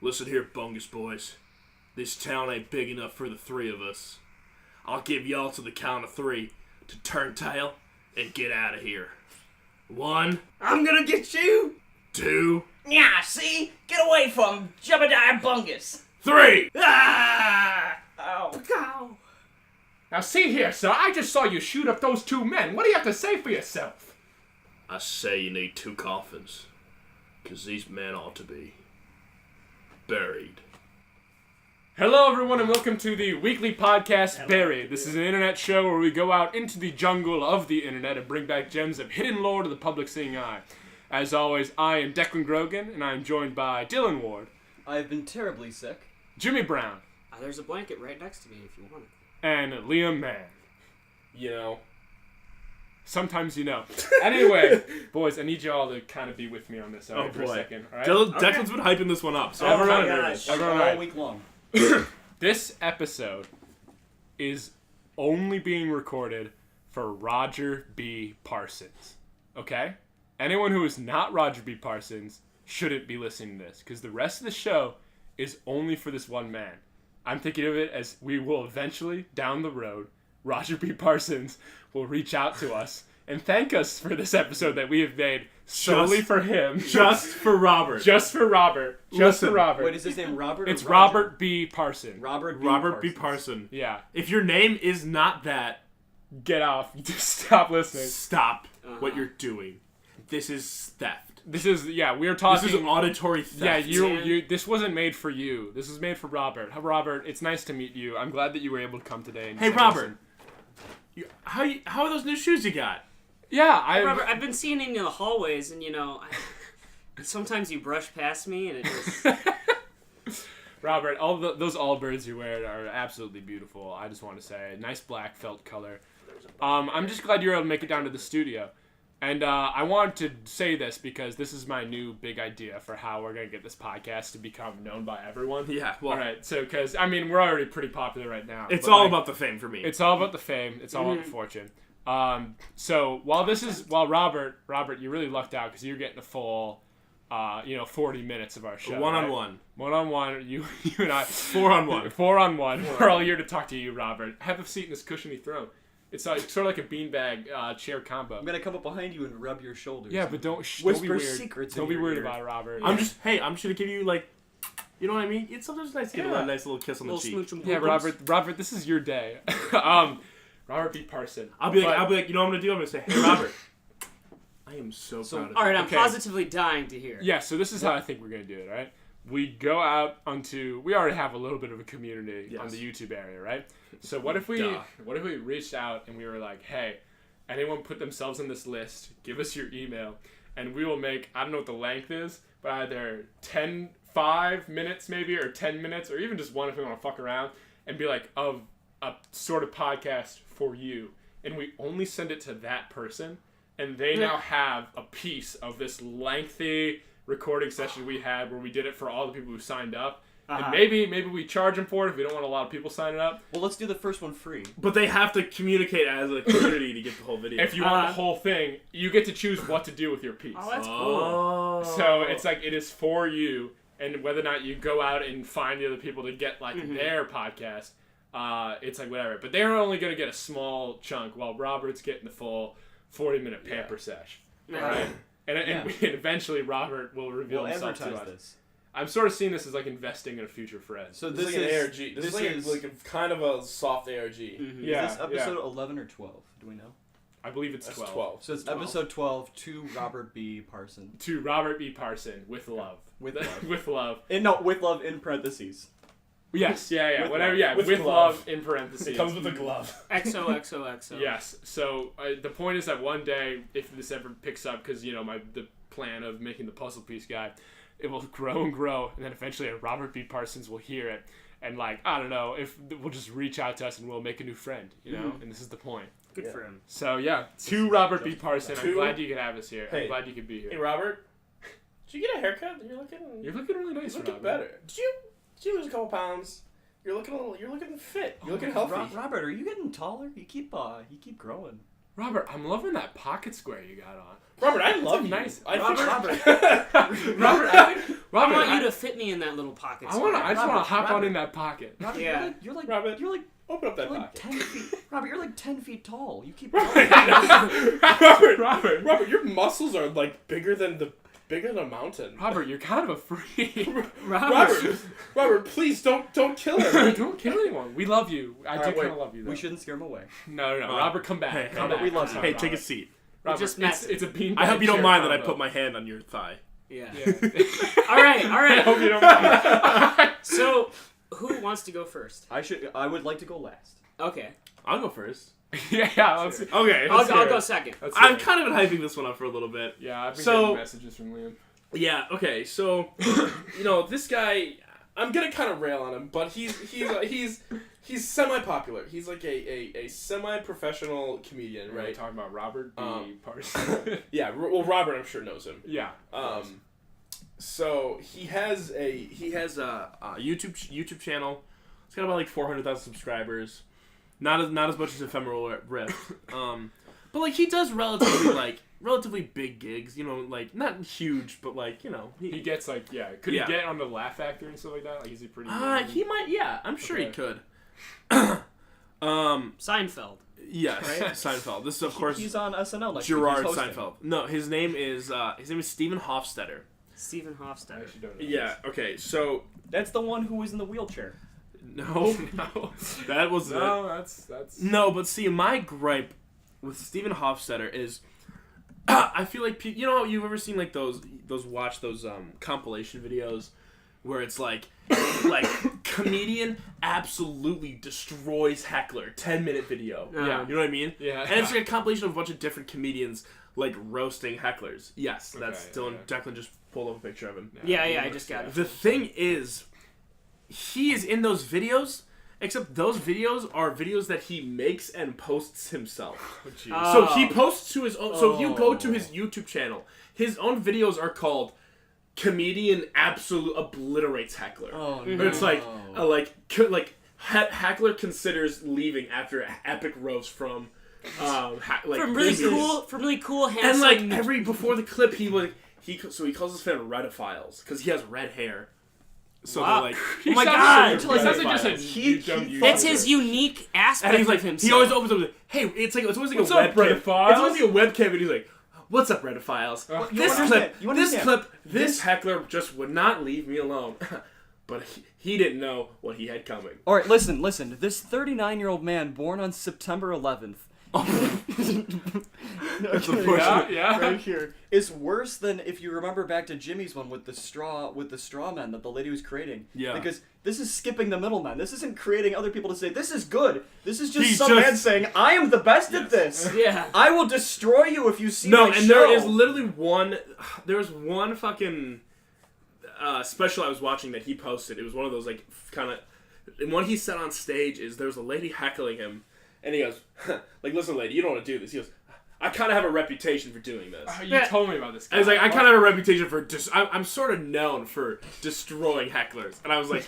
Listen here, Bungus boys. This town ain't big enough for the three of us. I'll give y'all to the count of 3 to turn tail and get out of here. 1. I'm gonna get you! 2. Yeah, see? Get away from Jebediah Bungus! 3! Ah! Oh. Now see here, sir, I just saw you shoot up those 2 men. What do you have to say for yourself? I say you need 2 coffins, 'cause these men ought to be buried. Hello, everyone, and welcome to the weekly podcast, Buried. This is an internet show where we go out into the jungle of the internet and bring back gems of hidden lore to the public seeing eye. As always, I am Declan Grogan, and I am joined by Dylan Ward. I've been terribly sick. Jimmy Brown. There's a blanket right next to me if you want it. And Liam Mann. You know. Sometimes you know. Anyway, boys, I need you all to kind of be with me on this for a second. All right? Declan's been hyping this one up, so Everyone, All right. week long. This episode is only being recorded for Roger B. Parsons. Okay? Anyone who is not Roger B. Parsons shouldn't be listening to this, because the rest of the show is only for this one man. I'm thinking of it as we will eventually, down the road, Roger B. Parsons will reach out to us and thank us for this episode that we have made solely for him. Just for Robert. Just for Robert. Listen, for Robert. Wait, is his name Robert? It's or Robert B. Parson. Robert B. Parsons. Parson. Yeah. If your name is not that, Get off. Just stop listening. stop what you're doing. This is theft. This is, we are talking. This is auditory theft. Yeah, you. This wasn't made for you. This was made for Robert. Robert, it's nice to meet you. I'm glad that you were able to come today. And Hey, say, Robert. listen. How are those new shoes you got? Yeah, Robert, I've been seeing you in the hallways, and sometimes you brush past me, and it just... Robert, those Allbirds you wear are absolutely beautiful. I just want to say, nice black felt color. I'm just glad you were able to make it down to the studio. And I wanted to say this because this is my new big idea for how we're going to get this podcast to become known by everyone. Yeah, well... All right, so, because, we're already pretty popular right now. It's all about the fame for me. It's all about the fame. It's all about the fortune. So, while Robert, you really lucked out because you're getting a full, 40 minutes of our show. One-on-one. Right? One-on-one, you and I. 4-on-1. 4-on-1. We're all here to talk to you, Robert. Have a seat in this cushiony throne. It's sort of like a beanbag chair combo. I'm gonna come up behind you and rub your shoulders. Yeah, but don't whisper be weird. secrets. Don't in be your weird ear. about it, Robert. I'm just gonna give you you know what I mean? It's sometimes nice to get a nice little kiss on the cheek. Smooch and Yeah, poopers. Robert, this is your day. Robert B. Parson. I'll be like, you know what I'm gonna do? I'm gonna say, hey, Robert. I am so proud of you. All right, I'm Okay. positively dying to hear. Yeah, so this is how I think we're going to do it, all right? We go out we already have a little bit of a community on the YouTube area, right? So what if we reached out and we were like, hey, anyone put themselves on this list, give us your email, and we will make, I don't know what the length is, but either 5 minutes maybe, or 10 minutes, or even just one if we want to fuck around, and be like, of a sort of podcast for you. And we only send it to that person, and they now have a piece of this lengthy recording session we had where we did it for all the people who signed up. And maybe we charge them for it if we don't want a lot of people signing up. Well, let's do the first one free. But they have to communicate as a community to get the whole video. If you want the whole thing, you get to choose what to do with your piece. Oh, that's cool. So it's like it is for you, and whether or not you go out and find the other people to get their podcast, it's like whatever. But they're only going to get a small chunk while Robert's getting the full 40-minute pamper sesh. Right? And eventually Robert will reveal himself to us. This. I'm sort of seeing this as like investing in a future friend. So this is like an ARG. This is like a kind of a soft ARG. Mm-hmm. Yeah. Is this episode 11 or 12? Do we know? I believe it's 12. So it's episode 12 to Robert B. Parson. To Robert B. Parson with love. With love. With love. With love in parentheses. Yes, yeah, with whatever, love. yeah, with love in parentheses. It comes with a glove. XOXOXO. Yes, so the point is that one day, if this ever picks up, because, the plan of making the puzzle piece guy, it will grow and grow, and then eventually Robert B. Parsons will hear it, and I don't know, if we'll just reach out to us and we'll make a new friend, and this is the point. Good for him. So, to Robert B. Parson, I'm glad you could have us here. Hey. I'm glad you could be here. Hey, Robert. Did you get a haircut? You're looking really nice, You're looking Robert. better. Did you lose a couple pounds? You're looking fit. You're looking healthy. Robert, are you getting taller? You keep growing. Robert, I'm loving that pocket square you got on. Robert, I love you. Nice. Robert. Robert, I want you to fit me in that little pocket. I just want to hop on in that pocket. Robert, Yeah. you're like Robert, you're like open up that you're like pocket. 10 feet. Robert, you're like 10 feet tall. You keep. Robert, your muscles are like bigger than a mountain. Robert, you're kind of a freak. Robert, please don't kill her. Don't kill anyone. We love you. I do Alright, kind wait, of love you, though. we shouldn't scare him away. No. Robert, come back. Hey, come hey, back. we love you. Hey, Robert. take a seat. Robert, just it's a bean. I hope you don't chair mind that I combo. put my hand on your thigh. Yeah. Yeah. All right. I hope you don't mind. So, who wants to go first? I would like to go last. Okay. I'll go first. Yeah. Let's. Okay. I'll hear go it. second. Let's I've hear it. kind of been hyping this one up for a little bit. Yeah, I've been So- getting messages from Liam. Yeah, okay, so this guy, I'm gonna kind of rail on him, but he's semi-popular. He's like a semi-professional comedian, We're right? talking about Robert B. Parson. Yeah, well, Robert, I'm sure knows him. Yeah. So he has a YouTube channel. It's got about like 400,000 subscribers. Not as much as Ephemeral Rift. But like he does relatively big gigs, like not huge, but like, He gets like, yeah. Could Yeah. he get on the Laugh Factor and stuff like that? Like, is he pretty? he might, yeah, I'm sure he Okay. could. Seinfeld. Yes, Right? Seinfeld. This is of course He's on SNL. Like Gerard he's hosting. Seinfeld. No, his name is Stephen Hofstetter. Stephen I Hofstetter. actually don't know. Yeah. Okay. So That's the one who was in the wheelchair. no, that was No, that's. No, but see, my gripe with Stephen Hofstetter is, I feel like you've ever seen like those compilation videos where it's like comedian absolutely destroys heckler 10-minute video. Yeah. You know what I mean? Yeah. And it's like a compilation of a bunch of different comedians like roasting hecklers. Yes, that's Okay, Dylan. yeah. Declan just pulled up a picture of him. Yeah, I just got it. The thing is, he is in those videos, except those videos are videos that he makes and posts himself. Oh, jeez. Oh. So he posts to his own. So you go to his YouTube channel. His own videos are called "Comedian Absolute Obliterates Heckler." Oh Or no. it's like Heckler considers leaving after an epic roast from From really cool, and handsome. like before the clip he calls his fan redophiles because he has red hair. So Wow. they're like, He my sounds God. Like, he sounds like just a He- dumb he- That's YouTuber. his unique aspect and he's like, of himself. he always opens up with, "Hey, it's always like What's a up, webcam. redophiles?" It's always like a webcam, and he's like, "What's up, redophiles? You This understand. this heckler just would not leave me alone." But he didn't know what he had coming. All right, listen. This 39-year-old man born on September 11th. Yeah. Right here is worse than if you remember back to Jimmy's one with the straw men that the lady was creating. Yeah. Because this is skipping the middleman. This isn't creating other people to say this is good. This is just He's some just- man saying I am the best at this. Yeah. I will destroy you if you see No, my and show. there is literally one. There was one fucking special I was watching that he posted. It was one of those like kind of. And what he said on stage is there was a lady heckling him, and he goes, like, "Listen, lady, you don't want to do this." He goes, "I kind of have a reputation for doing this." You told me about this guy. I was like, I kind of have a reputation for I'm sort of known for destroying hecklers, and I was like,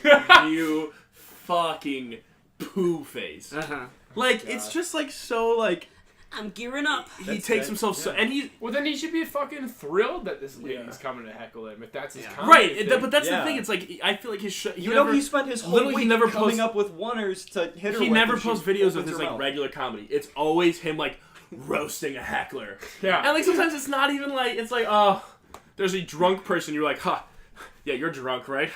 you fucking poo face. Uh-huh. Like it's just like so like I'm gearing up. he takes himself so and he Well, then he should be fucking thrilled that this lady's coming to heckle him. If that's his comedy right. thing. But that's Yeah. the thing. It's like I feel like his he spent his whole literally, week he never coming posts- up with oneers to hit her he with never and she posts videos of opens his her like mouth. regular comedy. It's always him like roasting a heckler. Yeah. And like sometimes it's not even like it's like there's a drunk person. You're like, yeah, you're drunk, right?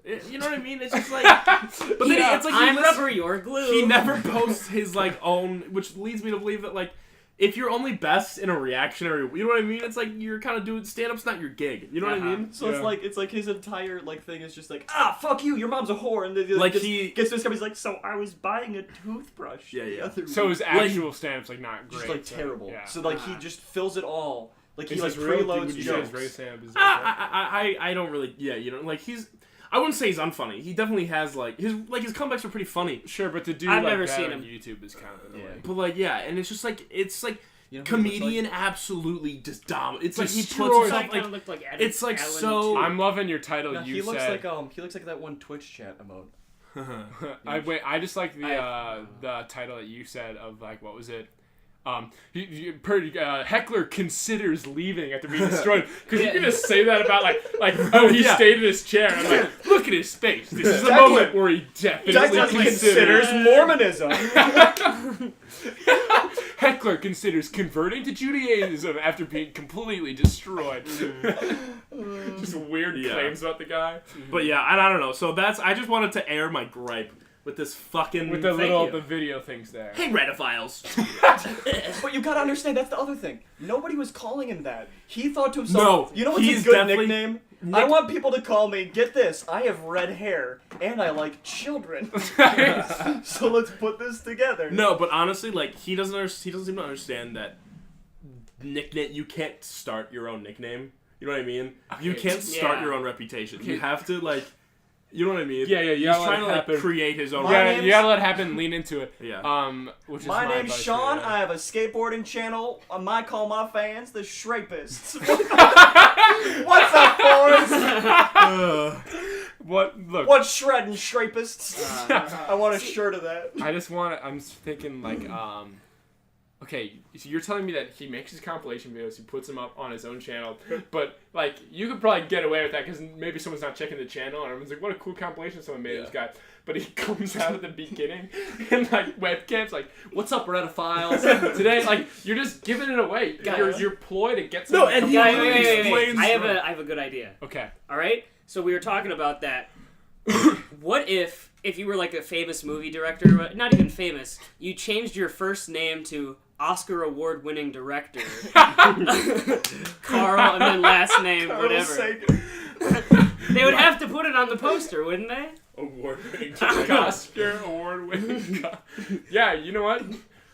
You know what I mean? It's just like, but then it's like I'm rubber, you're glue. he never posts his like own, which leads me to believe that like if you're only best in a reactionary, you know what I mean? It's like you're kind of doing stand-up's not your gig. You know what I mean? So Yeah. it's like his entire like thing is just like fuck you, your mom's a whore, and then Like gets, he- gets to this guy, he's like, so I was buying a toothbrush. Yeah, the yeah. other So week." his actual stand-up's like not great. just like so, terrible. Yeah. So like he just fills it all. Like he Is like this real? preloads Would you say his jokes. race stand is I don't really, yeah, you know, like I wouldn't say he's unfunny. He definitely has like his comebacks are pretty funny. Sure, but to do I've like never that seen on him. YouTube is kind of annoying. But like yeah, and it's just like You know who he looks comedian absolutely just dominant. It's like he puts Destroys. himself kind like of looked like Adam, it's like Alan so- too. I'm loving your title. No, You he looks said. like that one Twitch chat emote. I just like the title that you said of like what was it? Heckler considers leaving after being destroyed. Because you can just say that about he stayed in his chair. I'm like, look at his face. This is a moment where he definitely considers Mormonism. Heckler considers converting to Judaism after being completely destroyed. Just weird claims about the guy. But yeah, I don't know. So I just wanted to air my gripe with this fucking with the video things there. Hey, Redophiles. But you gotta understand, that's the other thing. Nobody was calling him that. He thought to himself, you know what's a good nickname? I want people to call me, get this, I have red hair, and I like children. So let's put this together. No, but honestly, like, he doesn't seem to understand that nickname, you can't start your own nickname. You know what I mean? Okay. You can't start your own reputation. You have to, like, you know what I mean? Yeah, you He's trying to, like, create his own. Yeah, you gotta let it happen, lean into it. Yeah. Which is my name's Sean, I have a skateboarding channel. I might call my fans the Shrapists. What's up, boys? What's shredding, Shrapists? I want a shirt of that. I'm thinking, like, okay, so you're telling me that he makes his compilation videos, he puts them up on his own channel, but, like, you could probably get away with that because maybe someone's not checking the channel, and everyone's like, what a cool compilation someone made of this guy. But he comes out at the beginning, and, like, webcams, like, what's up, Redophiles? Today, like, you're just giving it away. Your ploy to get some... No, and wait. I have a good idea. Okay. All right? So we were talking about that. What if you were, like, a famous movie director, not even famous, you changed your first name to Oscar award-winning director, Carl, and then last name, whatever. They would have to put it on the poster, wouldn't they? Award-winning Oscar award-winning. Yeah, you know what?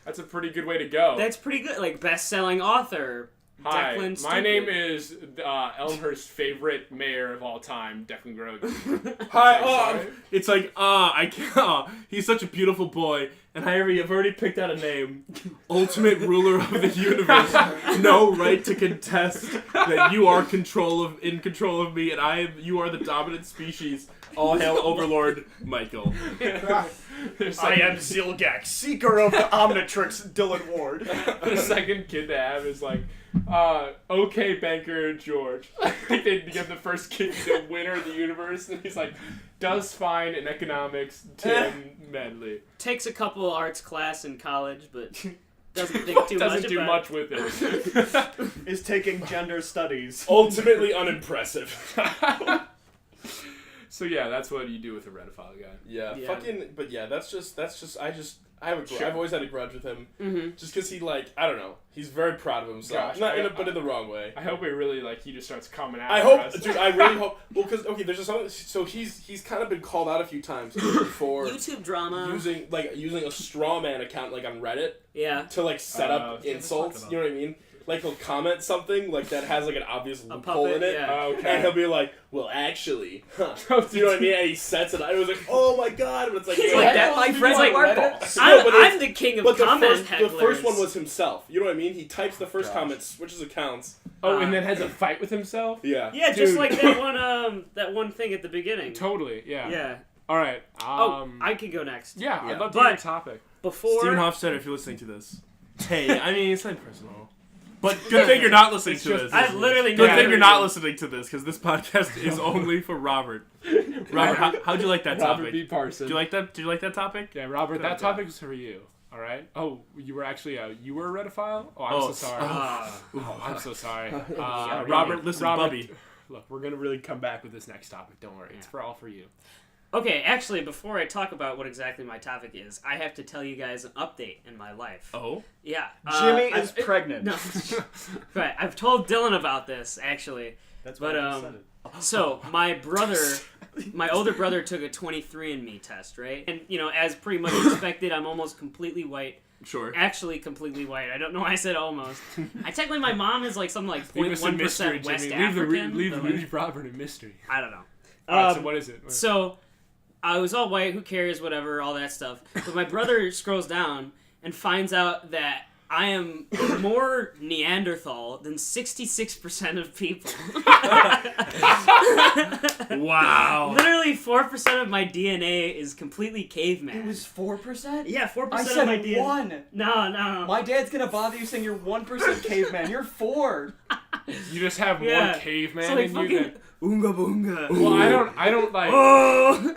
That's a pretty good way to go. That's pretty good. Like, best-selling author. Hi, Declan my name is Elmhurst's favorite mayor of all time, Declan Grogan. Hi, it's like, I can't, he's such a beautiful boy, and I've already picked out a name. Ultimate ruler of the universe. No right to contest that you are in control of me, and you are the dominant species. All hail Overlord Michael. I am Zilgak, seeker of the Omnitrix, Dylan Ward. The second kid to have is like, okay, Banker George. They give the first kid the winner of the universe, and he's like, does fine in economics, Tim Medley. Takes a couple arts class in college, but doesn't think too doesn't do much with it. Is taking gender studies. Ultimately unimpressive. So yeah, that's what you do with a Redophile guy. Yeah, fucking. But yeah, that's just. I've always had a grudge with him, just because he, like, I don't know, he's very proud of himself, but in the wrong way. I hope it really, like, he just starts coming out. I really hope. Well, because there's just something. So he's kind of been called out a few times for YouTube drama using a straw man account, like, on Reddit. Yeah. To, like, set up insults. You know what I mean? Like, he'll comment something, like, that has, like, an obvious loophole in it. Yeah. Okay. And he'll be like, well, actually, huh. You know what I mean? And he sets it up. It was like, oh my god. But it's like, like that, my friend, like, I'm the king of comment hecklers. The first one was himself. You know what I mean? He types the first comment, switches accounts. Oh, and then has a fight with himself? Yeah. Yeah, just like that one thing at the beginning. Totally, yeah. Yeah. All right. I could go next. Yeah, I'd love to hear a topic. Before... Steven Hofstetter, if you're listening to this. Hey, I mean, it's not personal. But good thing you're not listening to this. I've literally good thing you're not listening to this, because this podcast is only for Robert. Robert, how'd you like that topic? Robert B. Parson. Do you like that topic? Yeah, Robert, that topic is for you. All right. Oh, you were actually you were a Redophile? Oh, I'm so sorry. I'm so sorry. Robert, listen, Bubby. Look, we're gonna really come back with this next topic. Don't worry, it's all for you. Okay, actually, before I talk about what exactly my topic is, I have to tell you guys an update in my life. Oh? Yeah. Jimmy is pregnant. No. Right, I've told Dylan about this, actually. That's why I said it. So, my older brother took a 23andMe test, right? And, as pretty much expected, I'm almost completely white. Sure. Actually, completely white. I don't know why I said almost. Technically, my mom is like something like 0.1% West African. Leave Robert in mystery. I don't know. Alright, so what is it? So... I was all white, who cares, whatever, all that stuff. But my brother scrolls down and finds out that I am more Neanderthal than 66% of people. Wow. Literally 4% of my DNA is completely caveman. It was 4%? Yeah, 4% I of said my DNA. 1. No. My dad's gonna bother you saying you're 1% caveman. You're 4. You just have more caveman so like in you than... Oonga boonga. Well, I don't like... Oh!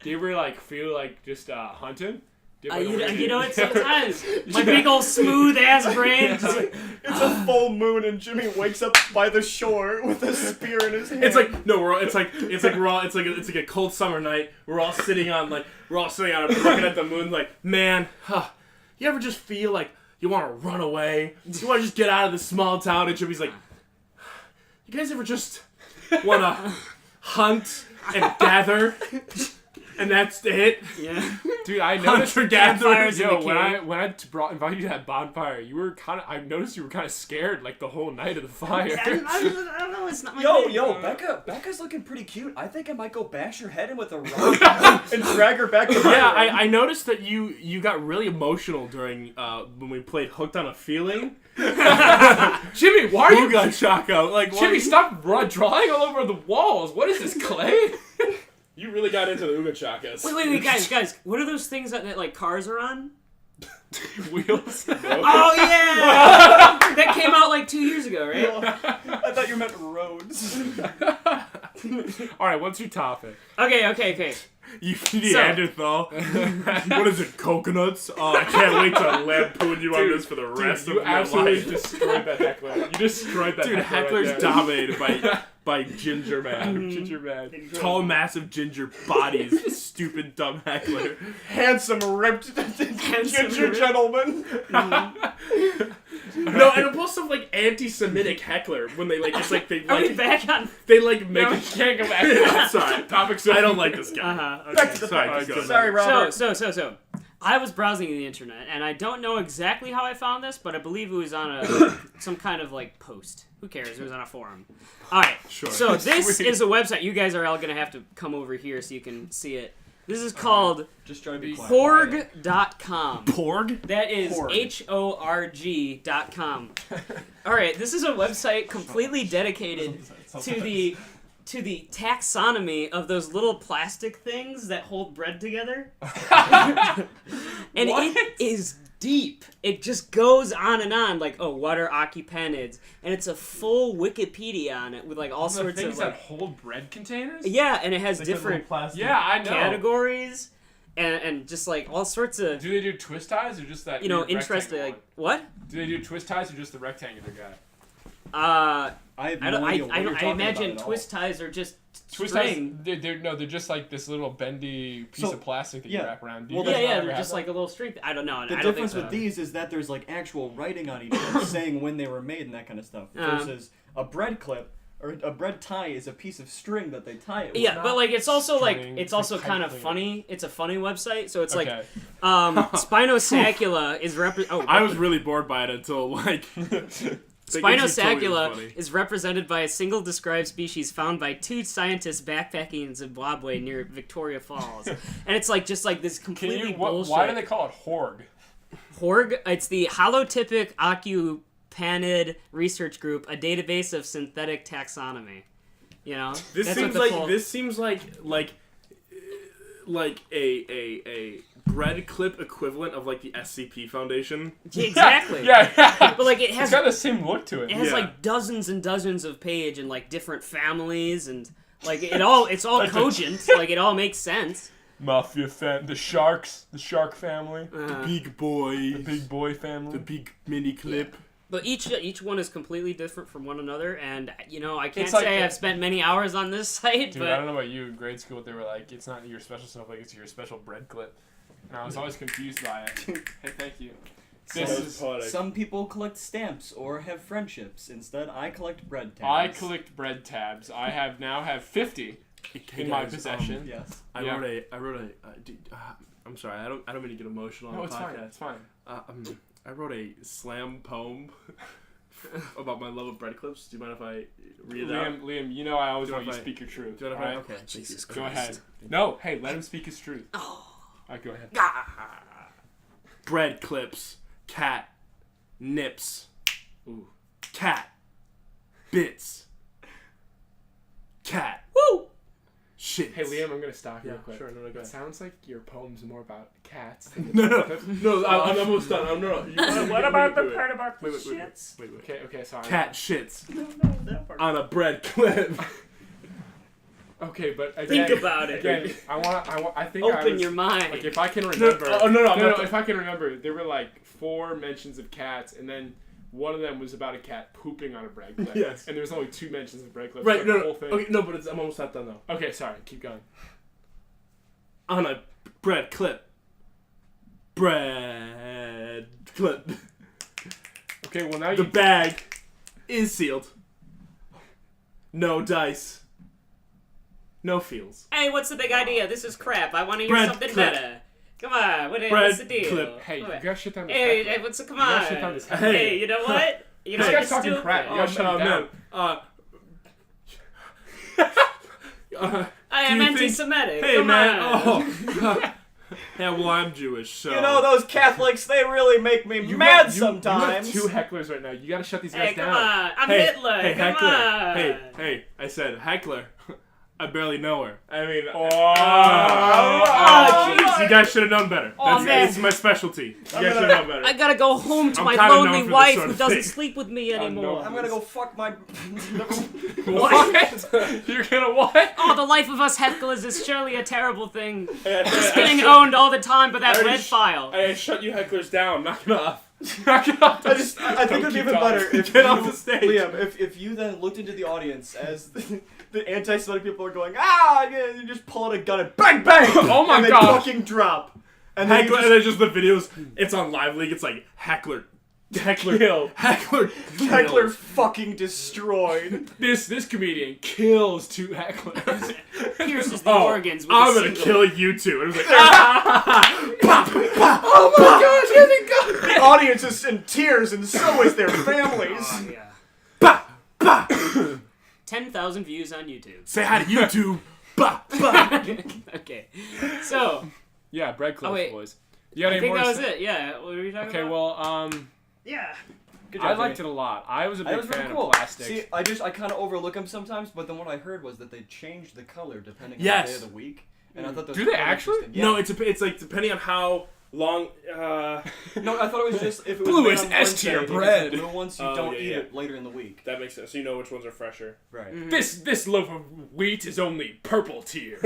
Do you ever, like, feel like just hunting? You know what? Sometimes my big old smooth ass brain. Just like, It's a full moon and Jimmy wakes up by the shore with a spear in his hand. It's like it's like a cold summer night. We're all sitting on looking at the moon like, man, you ever just feel like you want to run away? You want to just get out of this small town? And Jimmy's like, you guys ever just want to hunt and gather? And that's it. yeah. Dude, I noticed campfires in the when I cave. invited you to that bonfire, I noticed you were kind of scared like the whole night of the fire. I don't know. It's not my thing. Yo, Becca's looking pretty cute. I think I might go bash her head in with a rock and drag her back to my Yeah, room. I noticed that you got really emotional during when we played Hooked on a Feeling. Jimmy, why are you... Ooga Chaka. Like, Jimmy, stop drawing all over the walls. What is this, clay? You really got into the Ooga Chakas. Wait, guys. What are those things that like cars are on? Wheels. Oh yeah! That came out like 2 years ago, right? I thought you meant roads. Alright, what's your topic? Okay. You Neanderthal. What is it, coconuts? Oh, I can't wait to lampoon you on this for the rest of you your absolutely life. destroyed that heckler. You destroyed that Dude, heckler heckler's right there. dominated by ginger man. Ginger man. Tall, massive ginger bodies. Stupid, dumb heckler. Handsome, ripped ginger ripped. gentleman. No, and it'll pull stuff like anti-Semitic heckler when they like. It's like they Are we like back on? they like make No, we it. can't go back. Sorry, Topics. I don't like this guy. Okay. Back to the Sorry, point. keep going. Sorry, Robert. So, I was browsing the internet, and I don't know exactly how I found this, but I believe it was on some kind of like post. Who cares? It was on a forum. All right. Sure. So this Sweet. is a website. You guys are all gonna have to come over here so you can see it. This is called Just try to be quiet. Porg.com. Porg? That is Porg. HORG.com. All right, this is a website completely dedicated to the taxonomy of those little plastic things that hold bread together. And it is deep. It just goes on and on, like, what are occupanids? And it's a full Wikipedia on it with like all sorts things of that like, hold bread containers. yeah, and it has different Yeah, I know. categories and just like all sorts of Do they do twist ties or just that? interesting. rectangle Like what? one? Do they do twist ties or just the rectangular guy? I have I no don't. idea what you're I talking imagine about at all. twist ties are just Twist string. ties. They're just like this little bendy piece So, of plastic that you yeah. wap around. Do Well, you guys Yeah, ever they're have just that? like a little string. I don't know. The I don't difference think with so. these is that there's like actual writing on each one saying when they were made and that kind of stuff. Versus a bread clip or a bread tie is a piece of string that they tie it with. Yeah, but like it's also like string, it's like also kind of tightly. funny. It's a funny website, so it's Okay. like Spinosacula is I was really bored by it until like. Spinosacula is represented by a single described species found by 2 scientists backpacking in Zimbabwe near Victoria Falls, and it's like just like this completely bullshit. Why do they call it Horg? Horg? It's the Holotypic Occupantid Research Group, a database of synthetic taxonomy. You know, This That's seems what the like full- this seems like a bread clip equivalent of like the SCP Foundation. Yeah, exactly. Yeah. But like it has It's got the same look to it. It has Yeah. like dozens and dozens of page and like different families and like it's all cogent. Like it all makes sense. Mafia the shark family, Big boy. the big boy family. The big mini clip. But each one is completely different from one another, and you know I can't It's like say the- I've spent many hours on this site, Dude, I don't know about you. In grade school, they were like, "It's not your special stuff, like it's your special bread clip," and I was always confused by it. Hey, thank you. Some people collect stamps or have friendships. Instead, I collect bread I tabs. collect bread tabs. I now have 50 in my possession. Yes. I wrote a. I'm sorry. I don't mean to get emotional on No, the it's fine. podcast. It's fine. I wrote a slam poem about my love of bread clips. Do you mind if I read it out? Liam, you know I always Do you want you to mind speak your truth. Do you want alright? Okay. Jesus Go Christ. ahead. No, hey, let him speak his truth. Oh. Alright, go ahead. Bread clips. cat nips. Ooh. Cat bits. Cat. Woo! Shit. Hey Liam, I'm gonna stop you real quick. Sure, no, go It ahead. sounds like your poem's more about cats. No, I'm almost done. What about the part about the Wait. shits? Wait. Okay, sorry. Cat shits No, that part. on a bread clip. Okay, but again, Think about it. Again, I think I Open was, your mind. Like, if I can remember. No. If I can remember, there were like 4 mentions of cats, and then one of them was about a cat pooping on a bread clip. Yes. And there was only 2 mentions of bread clips. Right, like no, the whole thing. okay, no, but I'm almost not done though. Okay, sorry. Keep going. On a bread clip. Bread clip. Okay, well now The you. bag is sealed. No dice. No feels. Hey, what's the big idea? This is crap. I want to hear Bread something clip. better. Come on, Bread what's the deal? clip. Hey, you Come on. gotta shut down this Hey, heckler. what's the come You gotta on? shut down this heckler. Hey, you know what? You know This what? guy's talking crap. You gotta shut it down. Man. I am Do you think- anti-Semitic. Hey, Come man. on. Oh. Yeah, well, I'm Jewish, so. You know, those Catholics, they really make me You mad have- sometimes. You have 2 hecklers right now. You gotta shut these guys Hey, come down. on. I'm Hey, Hitler. hey, come heckler. on. Hey, I said heckler. I barely know her. I mean, Oh, jeez, you guys should have known better. Oh, man. That's my specialty. You guys should have known better. I gotta go home to I'm my kinda known lonely for this wife sort who of doesn't thing. sleep with me anymore. I'm gonna go fuck my... What? You're gonna what? Oh, the life of us hecklers is surely a terrible thing. Hey, It's getting owned all the time by that I already red file. I shut you hecklers down. Knock it off. I think it'd be even better if Get off the stage. Liam, if you then looked into the audience as the anti-Semitic people are going, you just pull out a gun and bang, bang! Oh my and they gosh. fucking drop. And then Heckler, and then just the videos. It's on Live League. It's like heckler kill. Heckler Heckler fucking destroyed. This comedian kills 2 hecklers. Pierces the organs with a I'm gonna single. kill you too. And it was like, Oh my gosh, here they go! The audience is in tears, and so is their families. Oh, yeah. bah, bah. 10,000 views on YouTube. Say hi to YouTube. Bah, bah. Okay. So, Yeah, bread clips, wait. boys. You got I any think more? that to was say? it. Yeah. What were you talking Okay, about? well, Yeah. Good I job, liked it Jimmy. a lot. I was a That big was really fan cool. of plastics. See, I kind of overlook them sometimes, but then what I heard was that they changed the color depending on Yes. the day of the week, and I thought that was Do they quite actually? interesting. No, Yeah. it's like depending on how long. No, I thought it was just if it was Blue made is on S tier Wednesday, bread. because the blue ones you Oh, don't yeah, eat yeah. it later in the week. That makes sense. So you know which ones are fresher. Right. This loaf of wheat is only purple tier.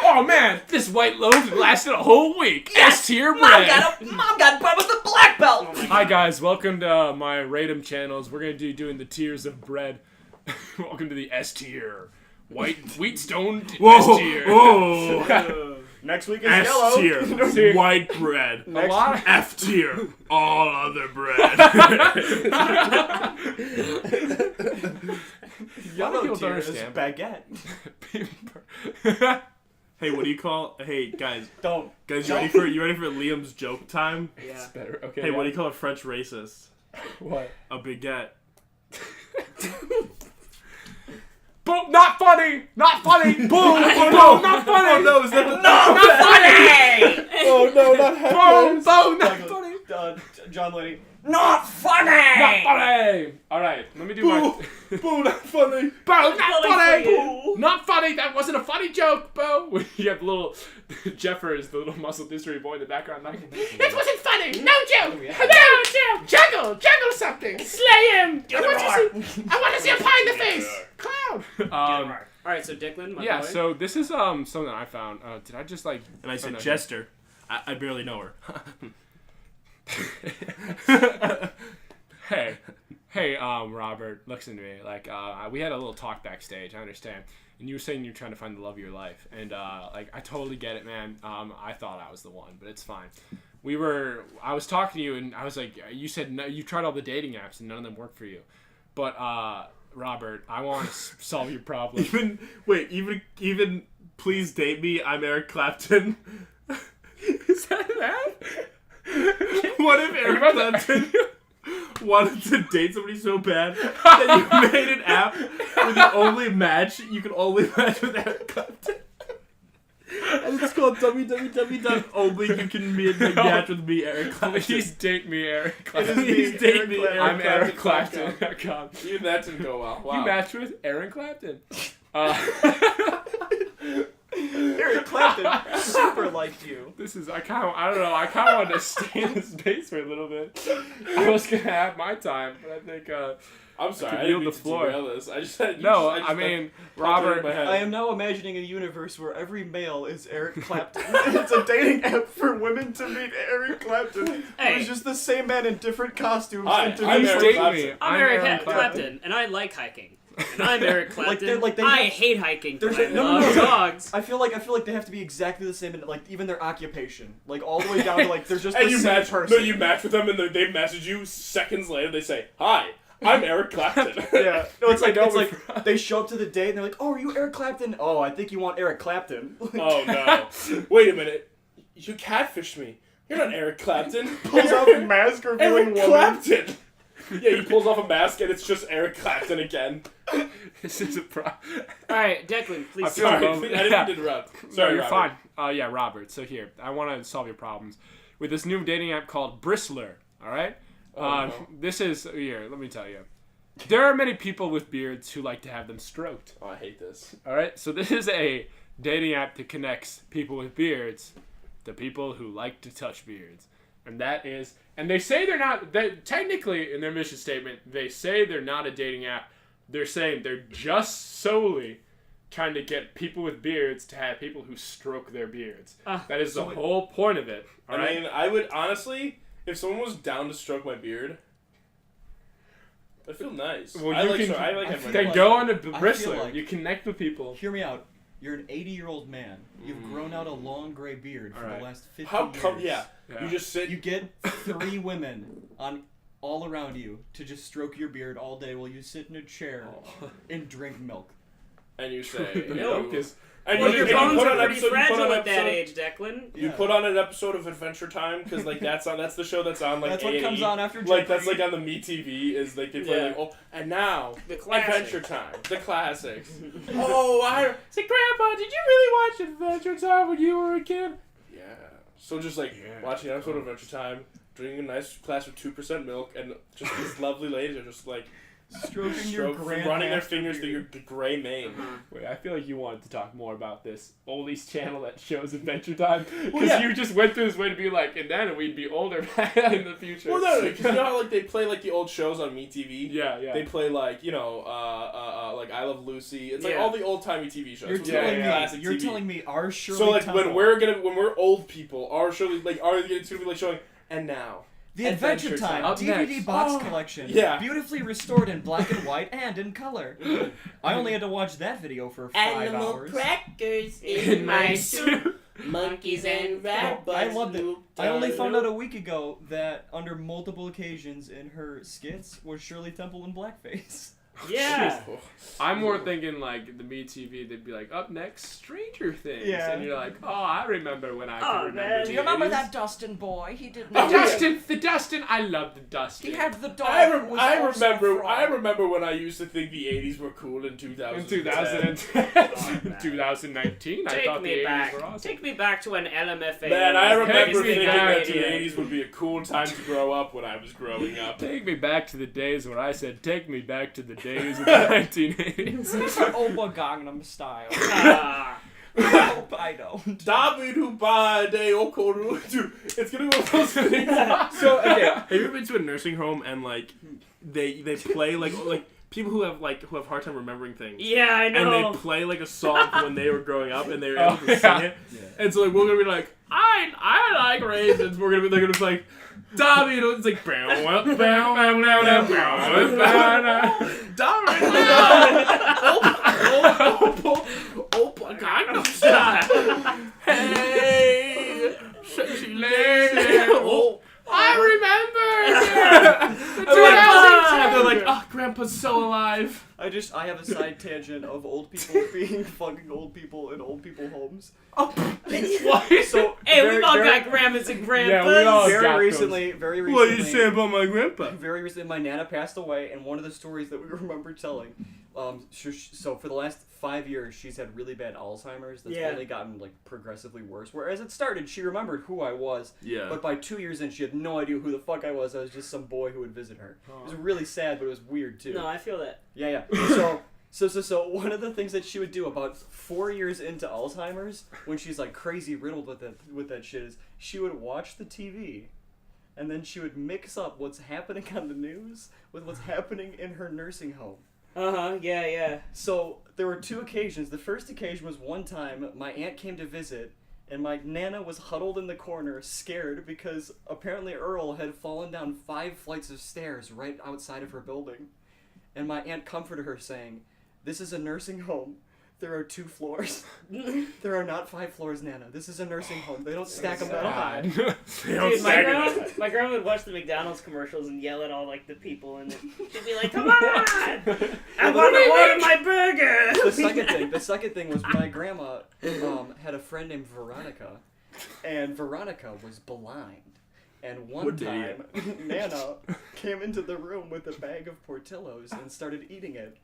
Oh man, this white loaf lasted a whole week. S tier bread. Mom got bread with the black belt. Hi guys, welcome to my Ratum channels. We're gonna be doing the tiers of bread. Welcome to the S tier. Wheat stone S tier. Whoa. Next week is S yellow. tier. White bread. A lot of- F tier. All other bread. Young people don't tier is understand. baguette. Hey, what do you call? Hey, guys, Don't. you ready for Liam's joke time? Yeah. Better. Okay. Hey, yeah. what do you call a French racist? What? A baguette. Boom! Not funny. Not funny. Boom! Oh Boom! Not funny. Oh no! Is that the Not funny! Oh no! Not Boom! Boom! Not Douglas, funny. John Lenny. Not funny! Not funny. All right. Let me do my. Boo! Not funny. Boom! Not funny. Funny. Not funny. That wasn't a funny joke, Bo. You have little Jeffers, the little muscle dystrophy boy in the background. Like, it wasn't funny. No joke. No joke. Juggle something. Slay him. I want to see a pie in the face. Clown. Alright, so Declan, my Yeah. boy. So this is something I found. Did I just like? And I said no. Jester. I barely know her. Hey, Robert, listen to me. Like, we had a little talk backstage. I understand, and you were saying you're trying to find the love of your life, and like, I totally get it, man. I thought I was the one, but it's fine. I was talking to you, and I was like, you said no, you tried all the dating apps, and none of them worked for you. But Robert, I want to solve your problem. Even please date me. I'm Eric Clapton. Is that? What if Eric Clapton wanted to date somebody so bad that you made an app where the only match you could only match with Eric Clapton? And it's called www.only you can match with me, Eric Clapton. Please date me, Eric Clapton. Please date me, I'm EricClapton.com. Even that didn't go well. Wow. You matched with Aaron Clapton. Eric Clapton super liked you. This is I kind of wanted to stay in this space for a little bit. I was gonna have my time, but I think I'm sorry. I I didn't yield the floor. this. I just had I mean, Robert. I am now imagining a universe where every male is Eric Clapton. It's a dating app for women to meet Eric Clapton. Hey. It's just the same man in different costumes. Hi, and to I'm meet Eric date Clapton. me. I'm Eric Clapton, and I like hiking. And I'm Eric Clapton. I hate hiking. But I love dogs. I feel like they have to be exactly the same in like even their occupation, like all the way down to like they're just And the you same match. person. No, you match with them, and they message you seconds later. They say, "Hi, I'm Eric Clapton." Yeah. No, it's like they show up to the date and they're like, "Oh, are you Eric Clapton? Oh, I think you want Eric Clapton." Oh no! Wait a minute. You catfished me. You're not Eric Clapton. Pulls off a mask revealing Eric woman. Clapton. Yeah, he pulls off a mask and it's just Eric Clapton again. This is a problem. All right, Declan, please. I feel Sorry, low. I didn't mean to interrupt. Sorry, you're Robert. fine. Yeah, Robert. So here, I want to solve your problems with this new dating app called Bristler. All right. No. This is here. Let me tell you. There are many people with beards who like to have them stroked. Oh, I hate this. All right. So this is a dating app that connects people with beards to people who like to touch beards. And that is, and they say they're not, technically in their mission statement, they say they're not a dating app. They're saying they're just solely trying to get people with beards to have people who stroke their beards. That is the whole point of it. All right? I mean, I would honestly, if someone was down to stroke my beard, I feel nice. Well, I you like can, so, I like having my then beard. go on to I feel Bristler. like- You connect with people. Hear me out. You're an 80-year-old man. You've grown out a long gray beard for Alright. the last 50 How years. come? Yeah. Yeah. You just sit. You get 3 women on all around you to just stroke your beard all day while you sit in a chair and drink milk. and you say, Milk is. and Well, you, your and you bones put are on an pretty episode, you put fragile on an at that episode- age, Declan. You Yeah. put on an episode of Adventure Time because like that's the show that's on like That's what A&E. comes on after like that's Jeopardy. like on the MeTV is like they play Yeah. like oh and now The classics. Adventure Time, the classics. Oh, I say, Grandpa, did you really watch Adventure Time when you were a kid? Yeah. So just like watching an episode of Adventure Time, drinking a nice glass of 2% milk, and just these lovely ladies are just like Stroking your running their grandmaster fingers through beard. your gray mane. Wait, I feel like you wanted to talk more about this Oldies channel that shows Adventure Time. Because Well, yeah. you just went through this way to be like, and then we'd be older in the future. Well, no, because you know how like they play like the old shows on MeTV. Yeah, yeah. They play like like I Love Lucy. It's like Yeah. all the old timey TV shows. You're It's telling like me classic you're TV. telling me our Shirley So like Temple, when we're old people, our show like it's gonna be like showing and now the Adventure Adventure Time Time. Up DVD next. box Oh, collection, yeah. beautifully restored in black and white and in color. I only had to watch that video for 5 Animal hours. crackers in my soup. Monkeys and rat I butts loved it. looped I only on found loop. out a week ago that under multiple occasions in her skits was Shirley Temple in blackface. Yeah. I'm more thinking like the MeTV, they'd be like, up next, Stranger Things. Yeah. And you're like, oh, I remember when I Oh, could remember. man. the Do Do you remember 80s. that Dustin boy? He didn't. The Dustin, I love the Dustin. He had the dog. I who was also a frog. I remember when I used to think the 80s were cool in 2000. In 2010, 2019, I Take thought the me 80s back. were awesome. Take me back to when LMFAO. Man, I was remember big thinking on that the radio. 80s would be a cool time to grow up when I was growing up. Take me back to the days when I said, take me back to the days of the 1980s. Oba Gangnam Style. Ah. I hope I don't. David who by day Okoru. Dude, it's gonna be one of those things. So, okay. Have you ever been to a nursing home and like they play like people who have hard time remembering things? Yeah, I know. And they play like a song from when they were growing up and they were able to sing it. Yeah. And so like we're gonna be like, I like raisins. They're gonna be like David, it's like Hey, sexy lady. I remember. Grandpa! They're like, oh, Grandpa's so alive. I have a side tangent of old people being fucking old people in old people homes. What? So Hey, very, we've all very, got grandmas and grandpas. Yeah, we all got very those. recently, What do you say about my grandpa? very recently, my nana passed away, and one of the stories that we remember telling So for the last 5 years, she's had really bad Alzheimer's. That's Yeah. only gotten like progressively worse. Whereas it started, she remembered who I was. Yeah. But by 2 years in, she had no idea who the fuck I was. I was just some boy who would visit her. It was really sad, but it was weird too. No, I feel that. Yeah. So one of the things that she would do about 4 years into Alzheimer's, when she's like crazy riddled with that shit, is she would watch the TV, and then she would mix up what's happening on the news with what's happening in her nursing home. Yeah. So there were 2 occasions. The first occasion was one time my aunt came to visit, and my Nana was huddled in the corner, scared because apparently Earl had fallen down 5 flights of stairs right outside of her building. And my aunt comforted her, saying, "This is a nursing home. There are 2 floors. There are not 5 floors, Nana. This is a nursing home. They don't stack them that high." Dude, my grandma would watch the McDonald's commercials and yell at all like the people, and she'd be like, "Come on, I want to order my burger." The second thing was my grandma had a friend named Veronica, and Veronica was blind. And one time, Nana came into the room with a bag of Portillo's and started eating it.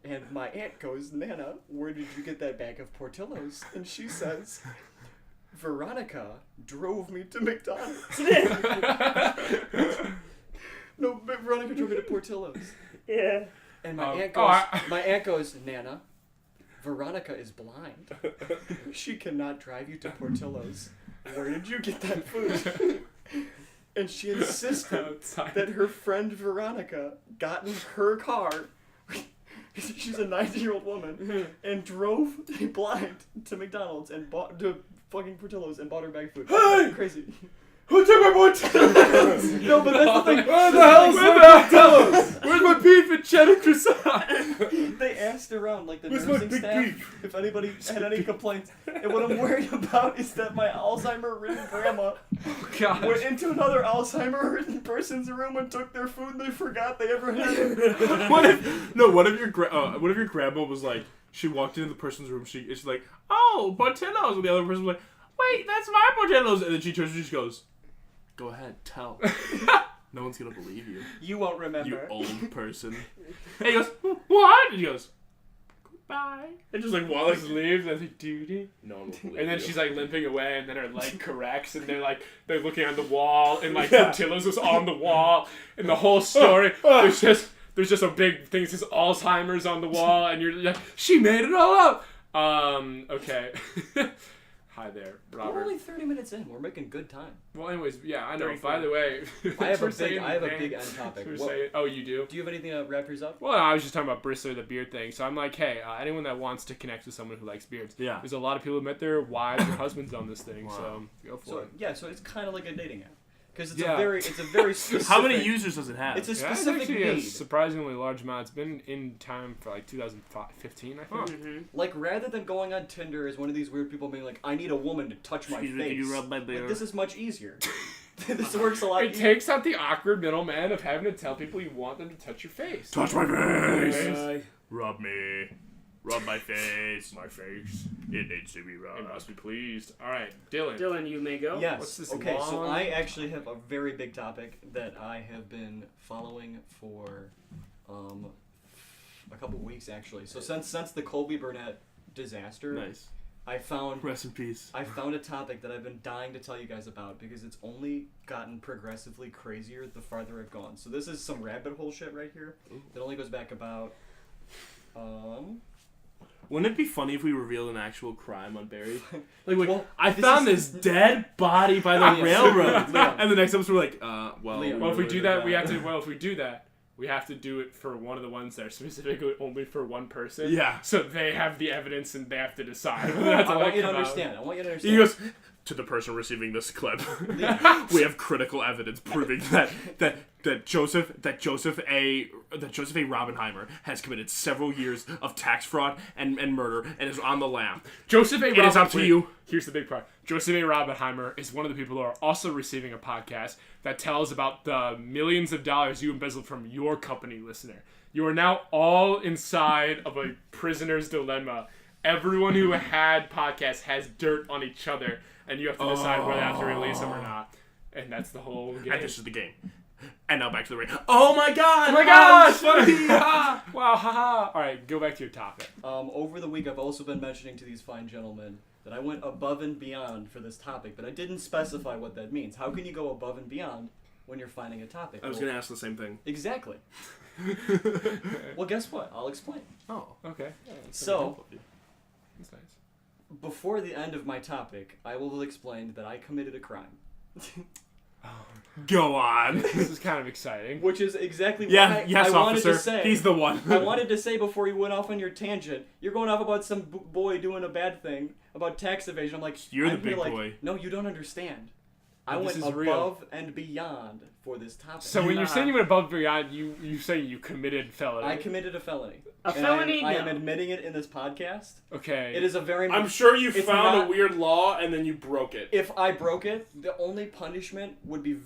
And my aunt goes, "Nana, where did you get that bag of Portillo's?" And she says, "Veronica drove me to McDonald's." No, Veronica drove me to Portillo's. Yeah. And my aunt goes, "Nana, Veronica is blind. She cannot drive you to Portillo's. Where did you get that food?" And she insisted that her friend Veronica got in her car. She's a 90-year-old woman, and drove blind to McDonald's and bought to fucking Portillo's and bought her bag of food. Hey! Crazy. Who took my Portillo's? No, but that's the thing. Where the hell's my Portillo's? Where's my beef and cheddar croissant? They asked around, like, the Where's my nursing big staff beef? if anybody had any complaints. And what I'm worried about is that my Alzheimer-ridden grandma went into another Alzheimer-ridden person's room and took their food and they forgot they ever had it. What if your grandma was like, she walked into the person's room, she's like, "Oh, Portillo's," and the other person was like, "Wait, that's my Portillo's," and then she turns and she goes, "Go ahead, tell." No one's gonna believe you. You won't remember. You old person. And he goes, "What?" And she goes, "Goodbye." And just like Wallace leaves, and I was like, "Dude." No one will believe And then you. she's like limping away, and then her leg corrects, and they're looking on the wall, and like Portillo's was on the wall, and the whole story there's just a big thing that says Alzheimer's on the wall, and you're like, "She made it all up." Okay. Hi there, Robert. We're only 30 minutes in. We're making good time. Well, anyways, yeah, I know. 34. By the way, I have a big end topic. Oh, you do? Do you have anything to wrap yours up? Well, I was just talking about Bristler, the beard thing. So I'm like, hey, anyone that wants to connect with someone who likes beards, Yeah. there's a lot of people who met their wives or husbands on this thing. Wow. So go for it. Yeah, so it's kind of like a dating app. Because it's Yeah. a very specific... How many users does it have? It's a Yeah, it's specific actually a need. surprisingly large amount. It's been in time for like 2015, I think. Mm-hmm. Like, rather than going on Tinder as one of these weird people being like, "I need a woman to touch my Excuse me, face," can you rub my beard? like, this is much easier. This works a lot It takes out the awkward middleman of having to tell people you want them to touch your face. Touch my face. Rub me. Rub my face. My face. It needs to be rubbed. It must be pleased. All right, Dylan. Dylan, you may go. Yes. What's this Okay, so long- I actually have a very big topic that I have been following for a couple weeks, actually. So since the Colby Burnett disaster, Nice. I found Rest in peace. a topic that I've been dying to tell you guys about because it's only gotten progressively crazier the farther I've gone. So this is some rabbit hole shit right here that only goes back about Wouldn't it be funny if we revealed an actual crime on Barry? Like, Well, I found this dead body by the railroad. Liam. And the next episode we're like, well... Liam. Well, if we do that, we have to do it for one of the ones that are specifically only for one person. Yeah. So they have the evidence and they have to decide whether that's I all want you to come out. understand. He goes, to the person receiving this clip, we have critical evidence proving that Joseph A. Robbenheimer has committed several years of tax fraud and murder and is on the lam. Joseph A. It is up to you. Here's the big part. Joseph A. Robbenheimer is one of the people who are also receiving a podcast that tells about the millions of dollars you embezzled from your company, listener. You are now all inside of a prisoner's dilemma. Everyone who had podcasts has dirt on each other, and you have to decide whether you have to release them or not. And that's the whole game. And this is the game. And now back to the rain. Oh my god! Oh my gosh! Funny! Wow, haha. Alright, go back to your topic. Over the week, I've also been mentioning to these fine gentlemen that I went above and beyond for this topic, but I didn't specify what that means. How can you go above and beyond when you're finding a topic? I was going to ask the same thing. Exactly. Well, guess what? I'll explain. Oh, okay. Yeah, So, That's nice. before the end of my topic, I will explain that I committed a crime. go on. This is kind of exciting. Which is exactly what Yes, I wanted officer. to say. He's the one. I wanted to say before you went off on your tangent, you're going off about some boy doing a bad thing, about tax evasion. I'm like, You're the I'm big like, boy. No, you don't understand. I This went is above real. and beyond for this topic. So when you're saying you went above and beyond, you say you committed felony. I committed a felony. A felony? I No. am admitting it in this podcast. Okay. It is a very... I'm sure you It's found not- a weird law and then you broke it. If I broke it, the only punishment would be...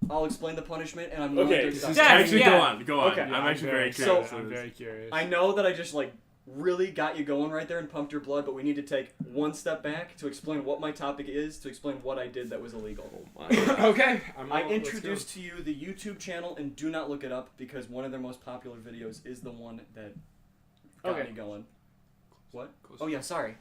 I'll explain the punishment, and I'm willing Okay, to this accept is it. actually Yeah. go on. Okay. I'm actually very So- curious. I'm very curious. I know that I just, like, really got you going right there and pumped your blood, but we need to take one step back to explain what my topic is, to explain what I did that was illegal. Okay. I introduced to you the YouTube channel, and do not look it up, because one of their most popular videos is the one that got me going. What? Oh, yeah, sorry.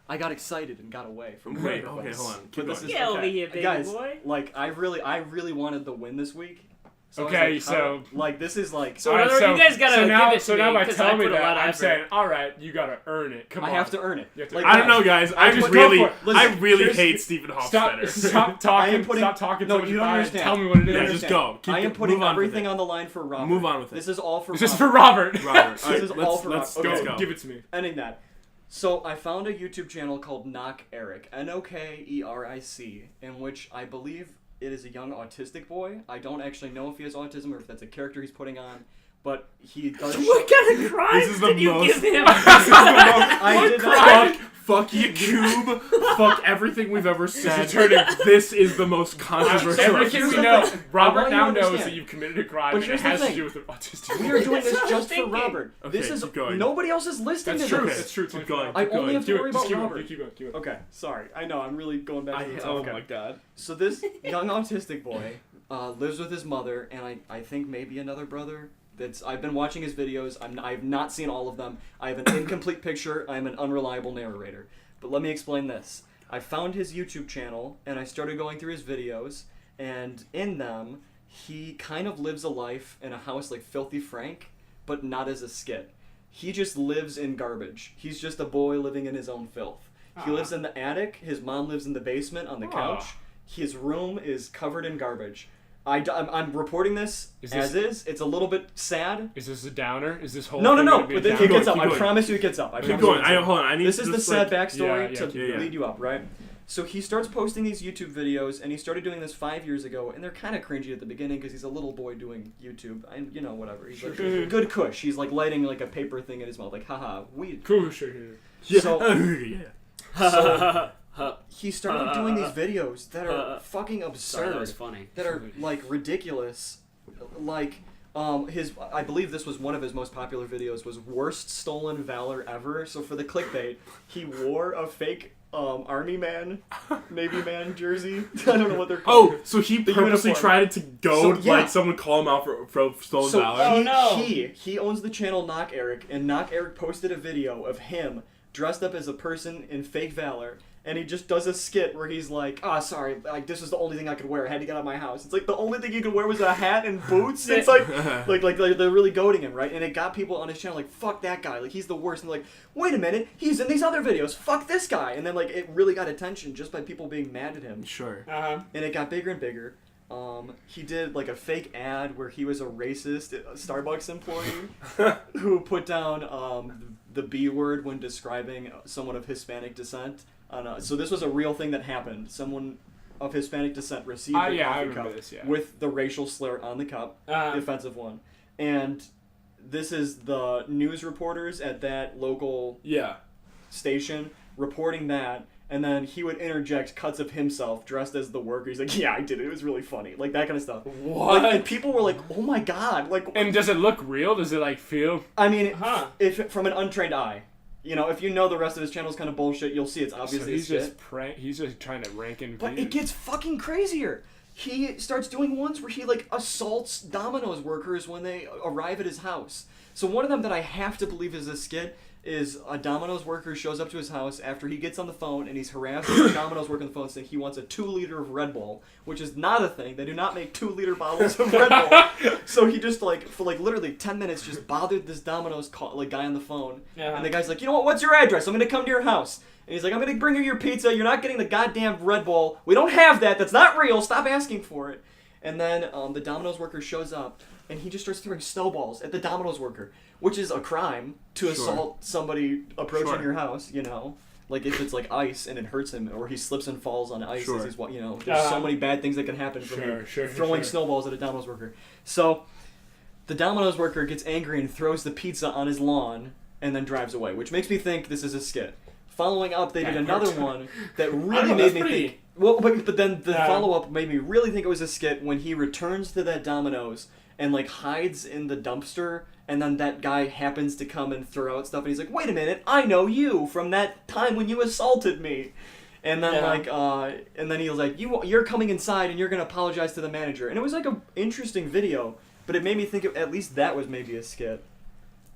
I got excited and got away from Wait, the okay, hold on. But Keep this going. is Get over okay. here, baby Guys, boy. like, I really wanted the win this week. So I was Okay, like, so- like, this is like... So in other words, you guys gotta so now, give it to so now me, by 'cause I telling me put a that, lot of I'm effort. saying, all right, you gotta earn it. Come on. I have to earn it. You have to Like, earn I don't know, guys. I I just put- go really, for it. Listen, I really here's- hate Stephen Stop, Hofstetter. stop talking. I am putting- Stop talking. No, so much you don't about it. understand. Tell me what it You is. Yeah, don't just understand. go. I am putting move on with everything it. on the line for Robert. Move on with it. This is all for This is Robert. for Robert. Robert, This alright, is all for let's Rob. Okay. go. Give it to me. Ending that. So I found a YouTube channel called Knock Eric, Nokeric, in which I believe it is a young autistic boy. I don't actually know if he has autism or if that's a character he's putting on, but he does. What kind of crimes This is the did you most- give him? I did not. Fuck YouTube. Fuck everything we've ever said. turning- This is the most controversial. Everything Here's we the know, thing. I Robert want you now to knows understand. that you've committed a crime But and it here's the has to thing. do with an autistic. We are doing That's this what I was just for thinking. Robert. Okay, This is keep going. nobody else is listening That's to true. this. That's true. Keep going. I Keep only going. have to worry about Keep going. Robert. Keep going. Keep going. Okay, sorry. I know I'm really going back. to Oh okay. my god. So this young autistic boy lives with his mother and I think maybe another brother. I've been watching his videos. I've not seen all of them. I have an incomplete picture. I'm an unreliable narrator. But let me explain this. I found his YouTube channel and I started going through his videos, and in them he kind of lives a life in a house like Filthy Frank, but not as a skit. He just lives in garbage. He's just a boy living in his own filth. He lives in the attic. His mom lives in the basement on the couch. His room is covered in garbage. I'm reporting this as is. It's a little bit sad. Is this a downer? Is this whole No. thing gonna be a But it downer? gets up. Keep I going. promise you it gets up. I Keep promise going. you it gets up. Hold on. I need This is the just, sad like, backstory yeah, to yeah. lead you up, right? So he starts posting these YouTube videos, and he started doing this 5 years ago, and they're kind of cringy at the beginning because he's a little boy doing YouTube, and whatever. He's like good cush. He's like lighting like a paper thing in his mouth, like haha weed. Cool. Sure. Sure. Yeah. So yeah. he started doing these videos that are fucking Sorry, absurd. that was funny. That are like ridiculous. Like I believe this was one of his most popular videos, was worst stolen valor ever. So for the clickbait, he wore a fake army man, Navy man jersey. I don't know what they're called. Oh, so he The purposely uniform. tried to goad So, yeah. like someone call him out for stolen So valor. Oh, no. he owns the channel Knock Eric, and Knock Eric posted a video of him dressed up as a person in fake valor, and he just does a skit where he's like, sorry, like this was the only thing I could wear. I had to get out of my house. It's like the only thing you could wear was a hat and boots. It's like they're really goading him, right? And it got people on his channel like, fuck that guy, like he's the worst. And they're like, wait a minute, he's in these other videos. Fuck this guy. And then like it really got attention just by people being mad at him. Sure. And it got bigger and bigger. He did like a fake ad where he was a racist Starbucks employee who put down the B word when describing someone of Hispanic descent. So this was a real thing that happened. Someone of Hispanic descent received a Yeah, I coffee remember cup this, yeah. with the racial slur on the cup, the offensive one. And this is the news reporters at that local Yeah. station reporting that, and then he would interject cuts of himself dressed as the worker. He's like, yeah, I did it. It was really funny. Like, that kind of stuff. What? Like, and people were like, oh my god. Like, And does it look real? Does it like feel? I mean, Huh. if from an untrained eye, if you know the rest of his channel is kind of bullshit, you'll see it's So obviously he's a just skit. he's just trying to rank in But views. it gets fucking crazier. he starts doing ones where he like assaults Domino's workers when they arrive at his house. So one of them that I have to believe is a skit is a Domino's worker shows up to his house after he gets on the phone and he's harassing the Domino's worker on the phone saying he wants a 2-liter of Red Bull, which is not a thing. They do not make 2-liter bottles of Red Bull. So he just like for like literally 10 minutes just bothered this Domino's guy on the phone. And the guy's like, you know what? What's your address? I'm gonna come to your house. And he's like, I'm gonna bring you your pizza. You're not getting the goddamn Red Bull. We don't have that. That's not real. Stop asking for it. And then the Domino's worker shows up and he just starts throwing snowballs at the Domino's worker, which is a crime to assault somebody approaching your house, you know? Like if it's like ice and it hurts him, or he slips and falls on ice as he's, you know, there's so many bad things that can happen from him throwing snowballs at a Domino's worker. So the Domino's worker gets angry and throws the pizza on his lawn and then drives away, which makes me think this is a skit. Following up, they did another one that really made me think... Well, but then the follow-up made me really think it was a skit when he returns to that Domino's and like hides in the dumpster, and then that guy happens to come and throw out stuff, and he's like, wait a minute, I know you from that time when you assaulted me. And then and then he was like, you're coming inside and you're going to apologize to the manager. And it was like an interesting video, but it made me think at least that was maybe a skit.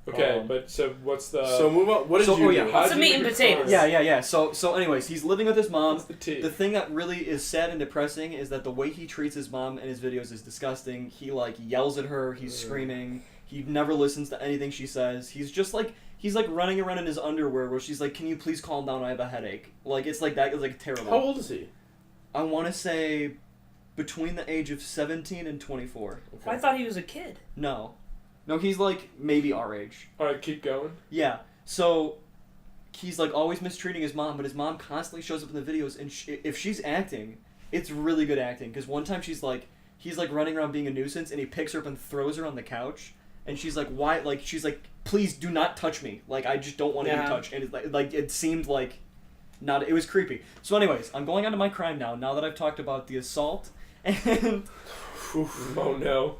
Okay, but so what's the... So move on. What did you do? What's the meat and potatoes? Yeah. So anyways, he's living with his mom. What's the tea? The thing that really is sad and depressing is that the way he treats his mom in his videos is disgusting. He like yells at her, he's screaming, he never listens to anything she says. He's just like, he's like running around in his underwear where she's like, can you please calm down, I have a headache. Like, it's like that, it's like terrible. How old is he? I want to say between the age of 17 and 24. Okay. Well, I thought he was a kid. No, he's like maybe our age. Alright, keep going. Yeah, so he's like always mistreating his mom, but his mom constantly shows up in the videos, and if she's acting, it's really good acting. Because one time he's like running around being a nuisance, and he picks her up and throws her on the couch, and she's like, why? Like, she's like, please do not touch me. Like, I just don't want to be touched. And it's like it seemed like it was creepy. So anyways, I'm going on to my crime now that I've talked about the assault, and... Oh no.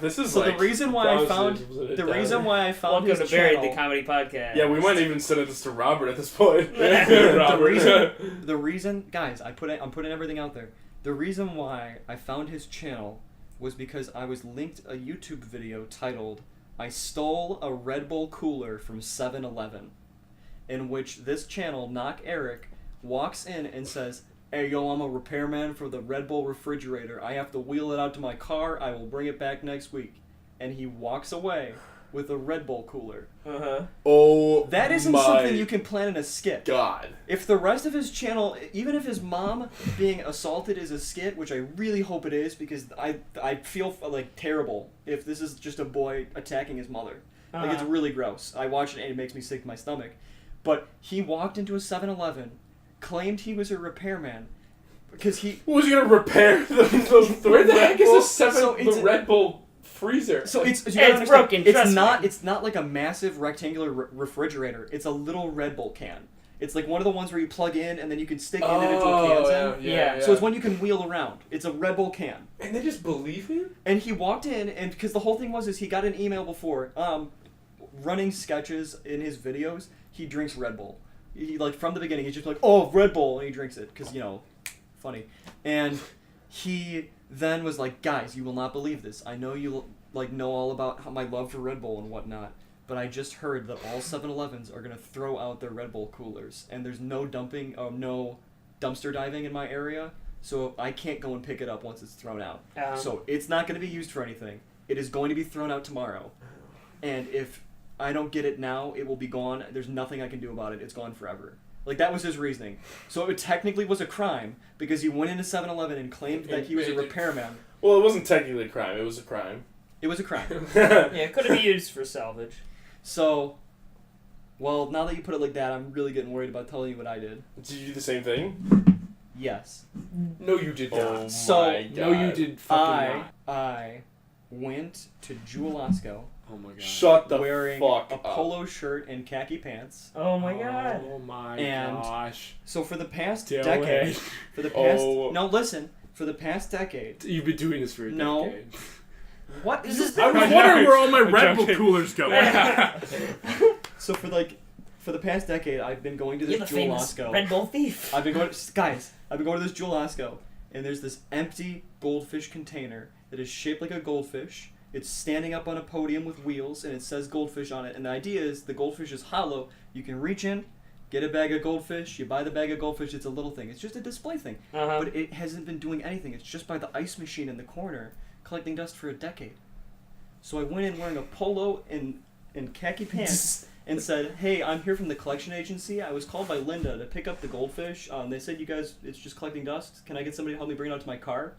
This is so like the reason why I found Welcome his to channel, Buried, the comedy podcast. Yeah, we might even send this to Robert at this point. the reason, guys, I'm putting everything out there. The reason why I found his channel was because I was linked a YouTube video titled "I Stole a Red Bull Cooler from 7-Eleven," in which this channel, Knock Eric, walks in and says, hey, yo, I'm a repairman for the Red Bull refrigerator. I have to wheel it out to my car. I will bring it back next week. And he walks away with a Red Bull cooler. Oh, that isn't something you can plan in a skit. God. If the rest of his channel, even if his mom being assaulted is a skit, which I really hope it is, because I feel like terrible if this is just a boy attacking his mother. Like, it's really gross. I watch it and it makes me sick to my stomach. But he walked into a 7-Eleven, claimed he was a repairman because he... Who was going to repair the where the heck is the Red Bull freezer? So it's broken. It's not like a massive rectangular refrigerator. It's a little Red Bull can. It's like one of the ones where you plug in and then you can stick it into a can. Yeah. So it's one you can wheel around. It's a Red Bull can. And they just believe him? And he walked in, and because the whole thing was he got an email before running sketches in his videos. He drinks Red Bull. He, like, from the beginning, he's just like, oh, Red Bull, and he drinks it, because, you know, funny. And he then was like, guys, you will not believe this. I know you, like, know all about my love for Red Bull and whatnot, but I just heard that all 7-Elevens are going to throw out their Red Bull coolers, and there's no no dumpster diving in my area, so I can't go and pick it up once it's thrown out. So it's not going to be used for anything. It is going to be thrown out tomorrow. And if I don't get it now, it will be gone. There's nothing I can do about it. It's gone forever. Like, that was his reasoning. So it technically was a crime because he went into 7-Eleven and claimed that he was a repairman. Well, it wasn't technically a crime. It was a crime. It was a crime. Yeah, it could have been used for salvage. So, well, now that you put it like that, I'm really getting worried about telling you what I did. Did you do the same thing? Yes. No, you did not. Oh, so, my God. No, you did fucking not. I went to Jewel-Osco. Oh my God. Shut the wearing fuck a up. polo shirt and khaki pants. Oh my God. Oh my And gosh. So for the past Do decade, it. for the past Oh. for the past decade. You've been doing this for a decade. What is this? I was wondering where all my Red Bull coolers go. So for the past decade, I've been going to You're this the famous Jewel-Osco. Red Bull thief. I've been going to this Jewel-Osco, and there's this empty goldfish container that is shaped like a goldfish. It's standing up on a podium with wheels, and it says goldfish on it. And the idea is the goldfish is hollow. You can reach in, get a bag of goldfish. You buy the bag of goldfish. It's a little thing. It's just a display thing. But it hasn't been doing anything. It's just by the ice machine in the corner, collecting dust for a decade. So I went in wearing a polo and khaki pants and said, "Hey, I'm here from the collection agency. I was called by Linda to pick up the goldfish. They said you guys, it's just collecting dust. Can I get somebody to help me bring it out to my car?"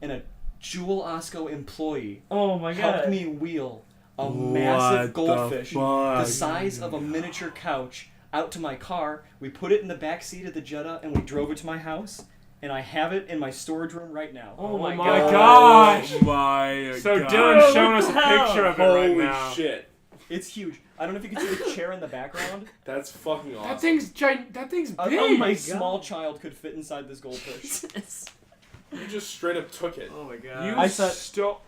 And a Jewel Osco employee helped me wheel a massive goldfish the size of a miniature couch out to my car. We put it in the back seat of the Jetta and we drove it to my house. And I have it in my storage room right now. Oh my gosh! Oh my so God. Dylan's showing us a picture of it right now. Holy shit. It's huge. I don't know if you can see the chair in the background. That's fucking awesome. That thing's big. My small child could fit inside this goldfish. You just straight up took it. Oh my God. I said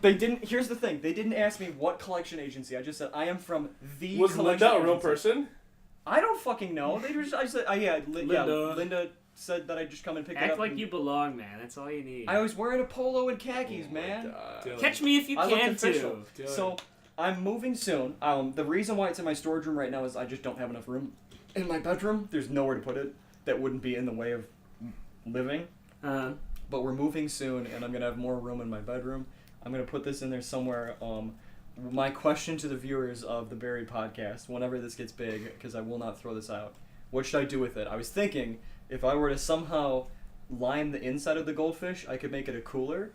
they didn't. Here's the thing. They didn't ask me what collection agency. I just said I am from the. Was collection Linda a real agency. person? I don't fucking know. They just. I said. Linda said that I just come and pick it up. Act like you belong, man. That's all you need. I was wearing a polo and khakis, man. Catch me if you I looked can official. too. So I'm moving soon. The reason why it's in my storage room right now is I just don't have enough room in my bedroom. There's nowhere to put it that wouldn't be in the way of living. But we're moving soon, and I'm gonna have more room in my bedroom. I'm gonna put this in there somewhere. My question to the viewers of the Buried podcast, whenever this gets big, because I will not throw this out, what should I do with it? I was thinking if I were to somehow line the inside of the goldfish, I could make it a cooler.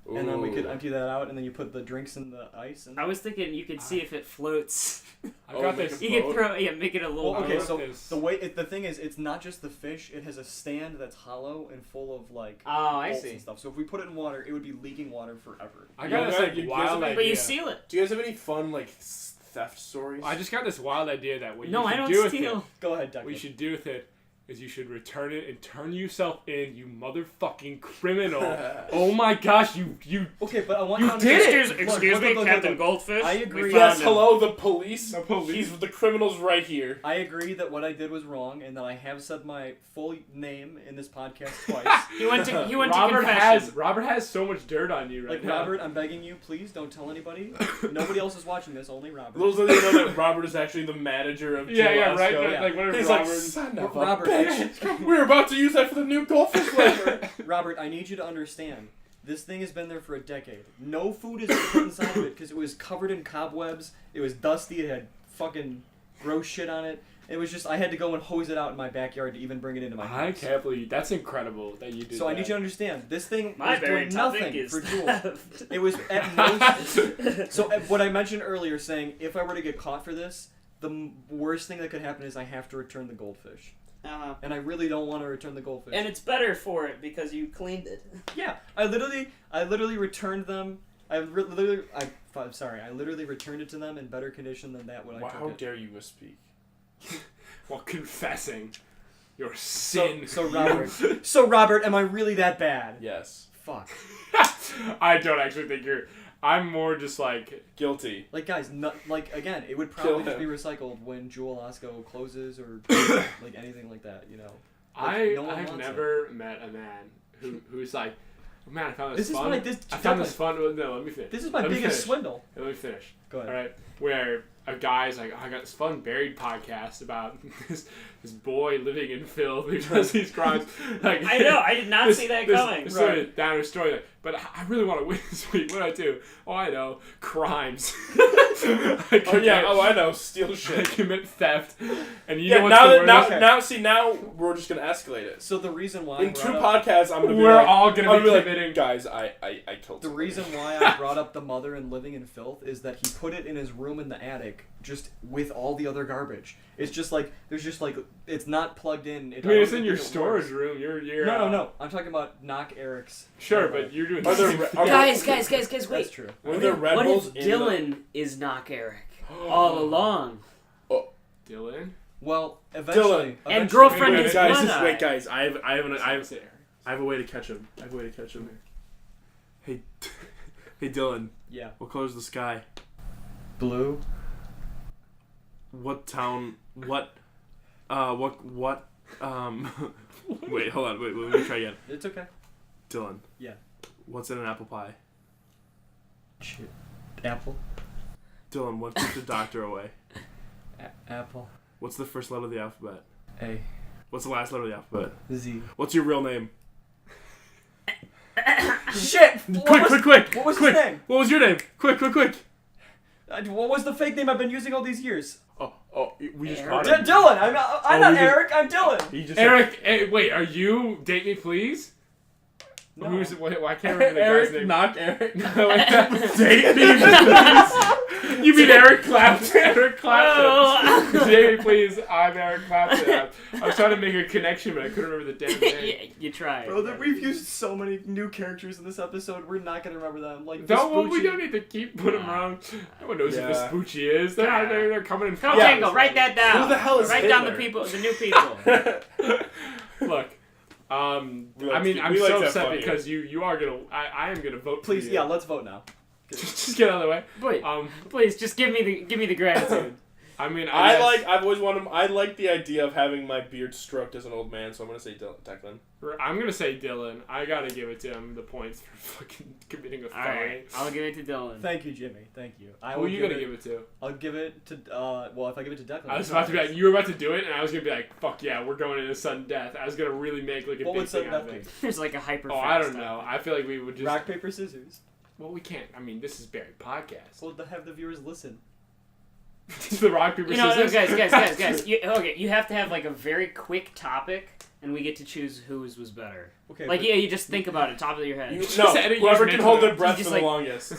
Ooh. And then we could empty that out, and then you put the drinks in the ice. And I was thinking you could see if it floats. I got this. You could throw, make it a little. Well, okay, so the thing is, it's not just the fish. It has a stand that's hollow and full of like bolts and stuff. So if we put it in water, it would be leaking water forever. I got this like wild idea. But you seal it. Do you guys have any fun like theft stories? I just got this wild idea that what no, you should I don't do steal. with it. Go ahead, Doug. What you should do with it is you should return it and turn yourself in, you motherfucking criminal. Oh my gosh, you Okay, but I want you to did it. Excuse me, Captain Goldfish. I agree. Yes, hello, the police. The police. The criminal's right here. I agree that what I did was wrong, and that I have said my full name in this podcast twice. He went to Robert confession. Robert has so much dirt on you right now. Robert, I'm begging you, please don't tell anybody. Nobody else is watching this, only Robert. Little do they know that Robert is actually the manager of right. Osco. Like whatever. He's Robert. like, son of a Robert, bitch. We're about to use that for the new goldfish flavor. Robert, I need you to understand. This thing has been there for a decade. No food has been put inside of it because it was covered in cobwebs. It was dusty. It had fucking gross shit on it. It was just, I had to go and hose it out in my backyard to even bring it into my house. I can't believe that's incredible that you did So that. I need you to understand. This thing My was doing nothing for Jewel. It was at most. So what I mentioned earlier, saying if I were to get caught for this, the worst thing that could happen is I have to return the goldfish. And I really don't want to return the goldfish. And it's better for it because you cleaned it. Yeah, I literally returned them. I literally returned it to them in better condition than that when I took it. How dare you misspeak? While confessing your sin. So Robert, am I really that bad? Yes. Fuck. I don't actually think you're. I'm more just like guilty. Like guys, again, it would probably just be recycled when Jewel Osco closes or like anything like that, you know. Like, I've never met a man who's like, man, I found this fun. I found this fun. No, let me finish. This is my biggest swindle. Let me finish. Go ahead. All right, where a guy's like, I got this fun Buried podcast about this boy living in filth who does these crimes. Like, I know, I did not see that coming. This sort of downer story. Like, but I really want to win this week. What do I do? Oh, I know, crimes. I know, steal shit. I commit theft, and you yeah. know what's Now we're just gonna escalate it. So the reason why in 2 podcasts, I'm gonna be we're all gonna be committing. Like, guys, I killed. The reason why I brought up the mother and living in filth is that he put it in his room in the attic, just with all the other garbage. It's just like it's not plugged in. It's in your storage room. You're No. I'm talking about Knock Eric's. Sure, but you're doing. Guys, wait. That's true. Were there Red What Bulls if Dylan is Knock Eric all along? Dylan? Well, eventually. And girlfriend is Wait, guys. I have a way to catch him. Hey, Dylan. Yeah. What color's the sky? Blue. What town? What? Wait, hold on. Wait. Let me try again. It's okay. Dylan. Yeah. What's in an apple pie? Shit. Apple. Dylan, what keeps the doctor away? Apple. What's the first letter of the alphabet? A. What's the last letter of the alphabet? Z. What's your real name? Shit! Quick! What was his name? What was your name? Quick! What was the fake name I've been using all these years? Oh, we just Eric. caught it. Dylan! I'm not Eric, I'm Dylan! He just Eric, wait, are you Date Me Please? No. Why can't I remember the Eric, guy's name? not Eric. Date Me Please. You mean Eric Clapton? Eric Clapton. Date Me Please, I'm Eric Clapton. I was trying to make a connection, but I couldn't remember the damn name. You tried. Bro, we've used so many new characters in this episode, we're not gonna remember them. Like, We Vespucci. don't need to keep putting them around. No one knows who Vespucci is. They're coming in. Go Tango, write that down. Who the hell is Write down Hitler? the new people. Look, I'm so upset because you are gonna. I am gonna vote. Please, for you. yeah, let's vote now. Just get out of the way. Wait, Um, please, just give me the gratitude. I mean, I've always wanted. I like the idea of having my beard stroked as an old man, so I'm gonna say Declan. I'm gonna say Dylan. I gotta give it to him the points for fucking committing a felony. Alright, I'll give it to Dylan. Thank you, Jimmy. Thank you. Who are you gonna give it to? I'll give it to, well, if I give it to Declan. I was about to be like, you were about to do it, and I was gonna be like, fuck yeah, we're going into sudden death. I was gonna really make like a What big would thing sudden out of death it. be? There's like a hyper. Oh, I don't know. I feel like we would just. Rock, paper, scissors. Well, we can't. I mean, this is Barry podcast. Well, to have the viewers listen. The rock paper You know, scissors. guys. You have to have like a very quick topic, and we get to choose whose was better. Okay. Like, yeah, you just think about it, top of your head. Whoever can hold their breath Just for the like- longest.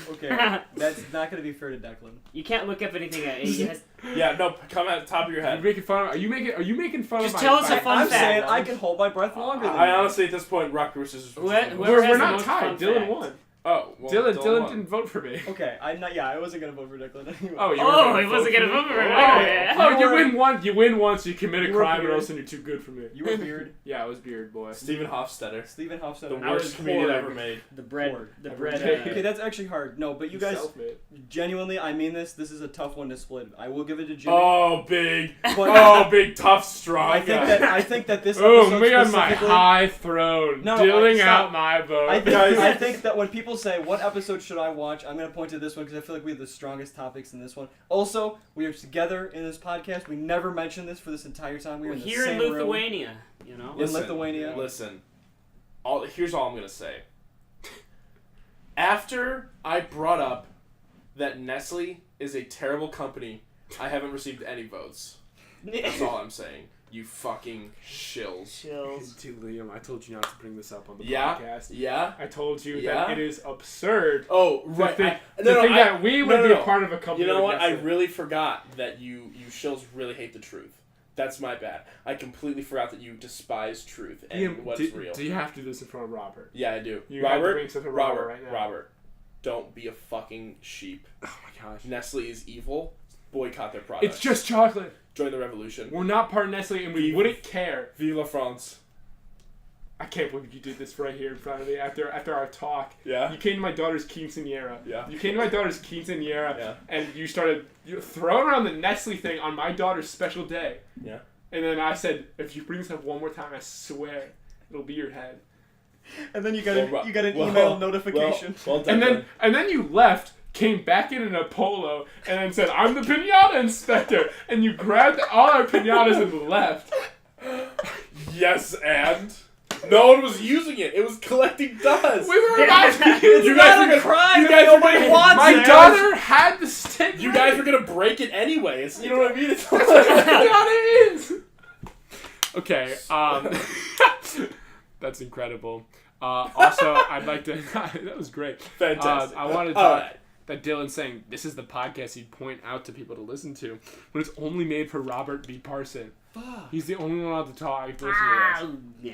Okay. That's not gonna be fair to Declan. You can't look up anything. It has, Yeah, no, come at the top of your Are you head. making fun of? Are you making fun Just of? tell my, us my, a fun I'm fact. saying I can hold my breath longer than I you. honestly, at this point, rock paper scissors. Whoever We're has the not most tied. fun Dylan fact. won. Oh, well, Dylan won. didn't vote for me. Okay, I wasn't gonna vote for Declan anyway. Oh, you were Oh, gonna he wasn't vote gonna for vote me? for me. Oh, Yeah. oh, You you were- win one. You win once. You commit a You were crime, and weird. all of a sudden you're too good for me. You were weird. Yeah, I was beard boy. Stephen Hofstetter, Stephen the Hofstetter. I was worst comedian poor. ever made. The bread. Poor. The I bread. would- Okay, that's actually hard. No, but you guys, Self-made. genuinely, I mean this. This is a tough one to split. I will give it to Jimmy. Oh, big. But Oh, big, tough, strong I think guy. I think that this Oh, episode me on my specifically. high throne, No, dealing stop. out my vote. I think that when people say what episode should I watch, I'm gonna point to this one because I feel like we have the strongest topics in this one. Also, we are together in this podcast. We never mentioned this for this entire time. We were We're in the here in same room. Lithuania, you know. In Lithuania. Listen. Here's all I'm gonna say. After I brought up that Nestle is a terrible company, I haven't received any votes. That's all I'm saying. You fucking shills. Chills. Dude, Liam, I told you not to bring this up on the Yeah? podcast. Yeah? I told you Yeah? that it is absurd Oh, to right. think, I- that we would be a part of a company. You know with what? I Nestle. really forgot that you shills really hate the truth. That's my bad. I completely forgot that you despise truth and Liam, what's do, real. do you have to do this in front of Robert? Yeah, I do. You have to Robert, bring stuff to Robert right now. Robert, don't be a fucking sheep. Oh my gosh. Nestle is evil. Boycott their product. It's just chocolate. Join the revolution. We're not part of Nestle, and we Vive- wouldn't care. Vive la France. I can't believe you did this right here in front of me after our talk. Yeah. You came to my daughter's quinceañera. Yeah. You came to my daughter's quinceañera, Yeah. and you started throwing around the Nestle thing on my daughter's special day. Yeah. And then I said, if you bring this up one more time, I swear it'll be your head. And then you got Well, an email well, notification. Well done. And then you left, came back in a polo, and then said, I'm the pinata inspector. And you grabbed all our pinatas and left. Yes, and no one was using it. It was collecting dust. We were about to It's You not guys are a gonna- crime you if guys are nobody gonna- wants My it. daughter had the stick. You guys were gonna break it anyway. It's, you know what I mean? It's Pinata is. Okay. That's incredible. Also, I'd like to. That was great. fantastic. I wanted to All talk right. that Dylan's saying this is the podcast he'd point out to people to listen to, but it's only made for Robert B. Parson. He's the only one allowed to talk. To listen to this. Yeah.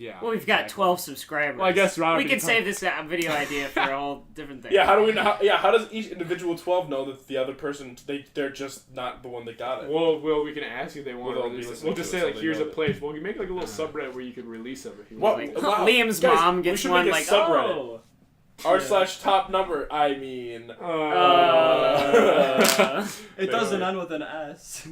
Yeah. Well, we've got exactly. 12 subscribers. Well, I guess Robert we can can talk. save this video idea for all different things. Yeah, how do we know? How does each individual 12 know that the other person they're just not the one that got it? Well, we can ask if they want We'll to be release it. listening We'll just to it say so like, they here's know a that- place. We'll make like a little subreddit where you can release them if you What? want. Like, Wow. Liam's Guys, mom we gets should one make a like, subreddit. oh. R/top number. I mean. It doesn't end with an S.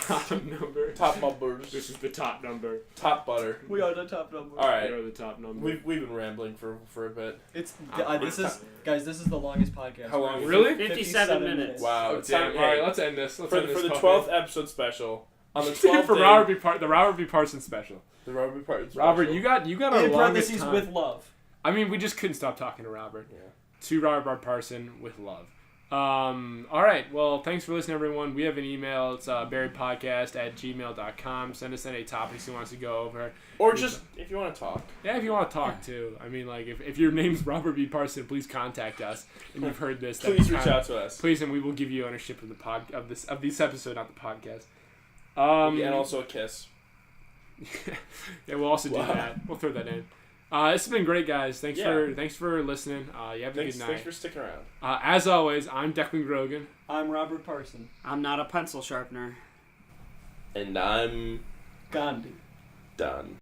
Top number. Top numbers. This is the top number. Top butter. We are the top number. All right. We are the top number. We've been rambling for a bit. This is the longest podcast. How long? Really? 57 minutes. Wow. Oh, damn. All right, let's end this. For the 12th episode special. On the 12th for the Robert B. Parson special. The Robert B. Parson special. Robert, you got our in longest parentheses time. with love. I mean, we just couldn't stop talking to Robert. Yeah. To Robert B. Parson with love. All right. Well, thanks for listening, everyone. We have an email. It's buriedpodcast@gmail.com. Send us any topics you want us to go over. Or just if you want to talk. Yeah, if you want to talk too. I mean, like if your name's Robert B. Parson, please contact us. And you've heard this, please reach out to us. Please, and we will give you ownership of the of this episode, not the podcast. And also a kiss. Yeah, we'll also do that. We'll throw that in. This has been great, guys. Thanks for listening. You have a good night. Thanks for sticking around. As always, I'm Declan Grogan. I'm Robert Parson. I'm not a pencil sharpener. And I'm Gandhi. done.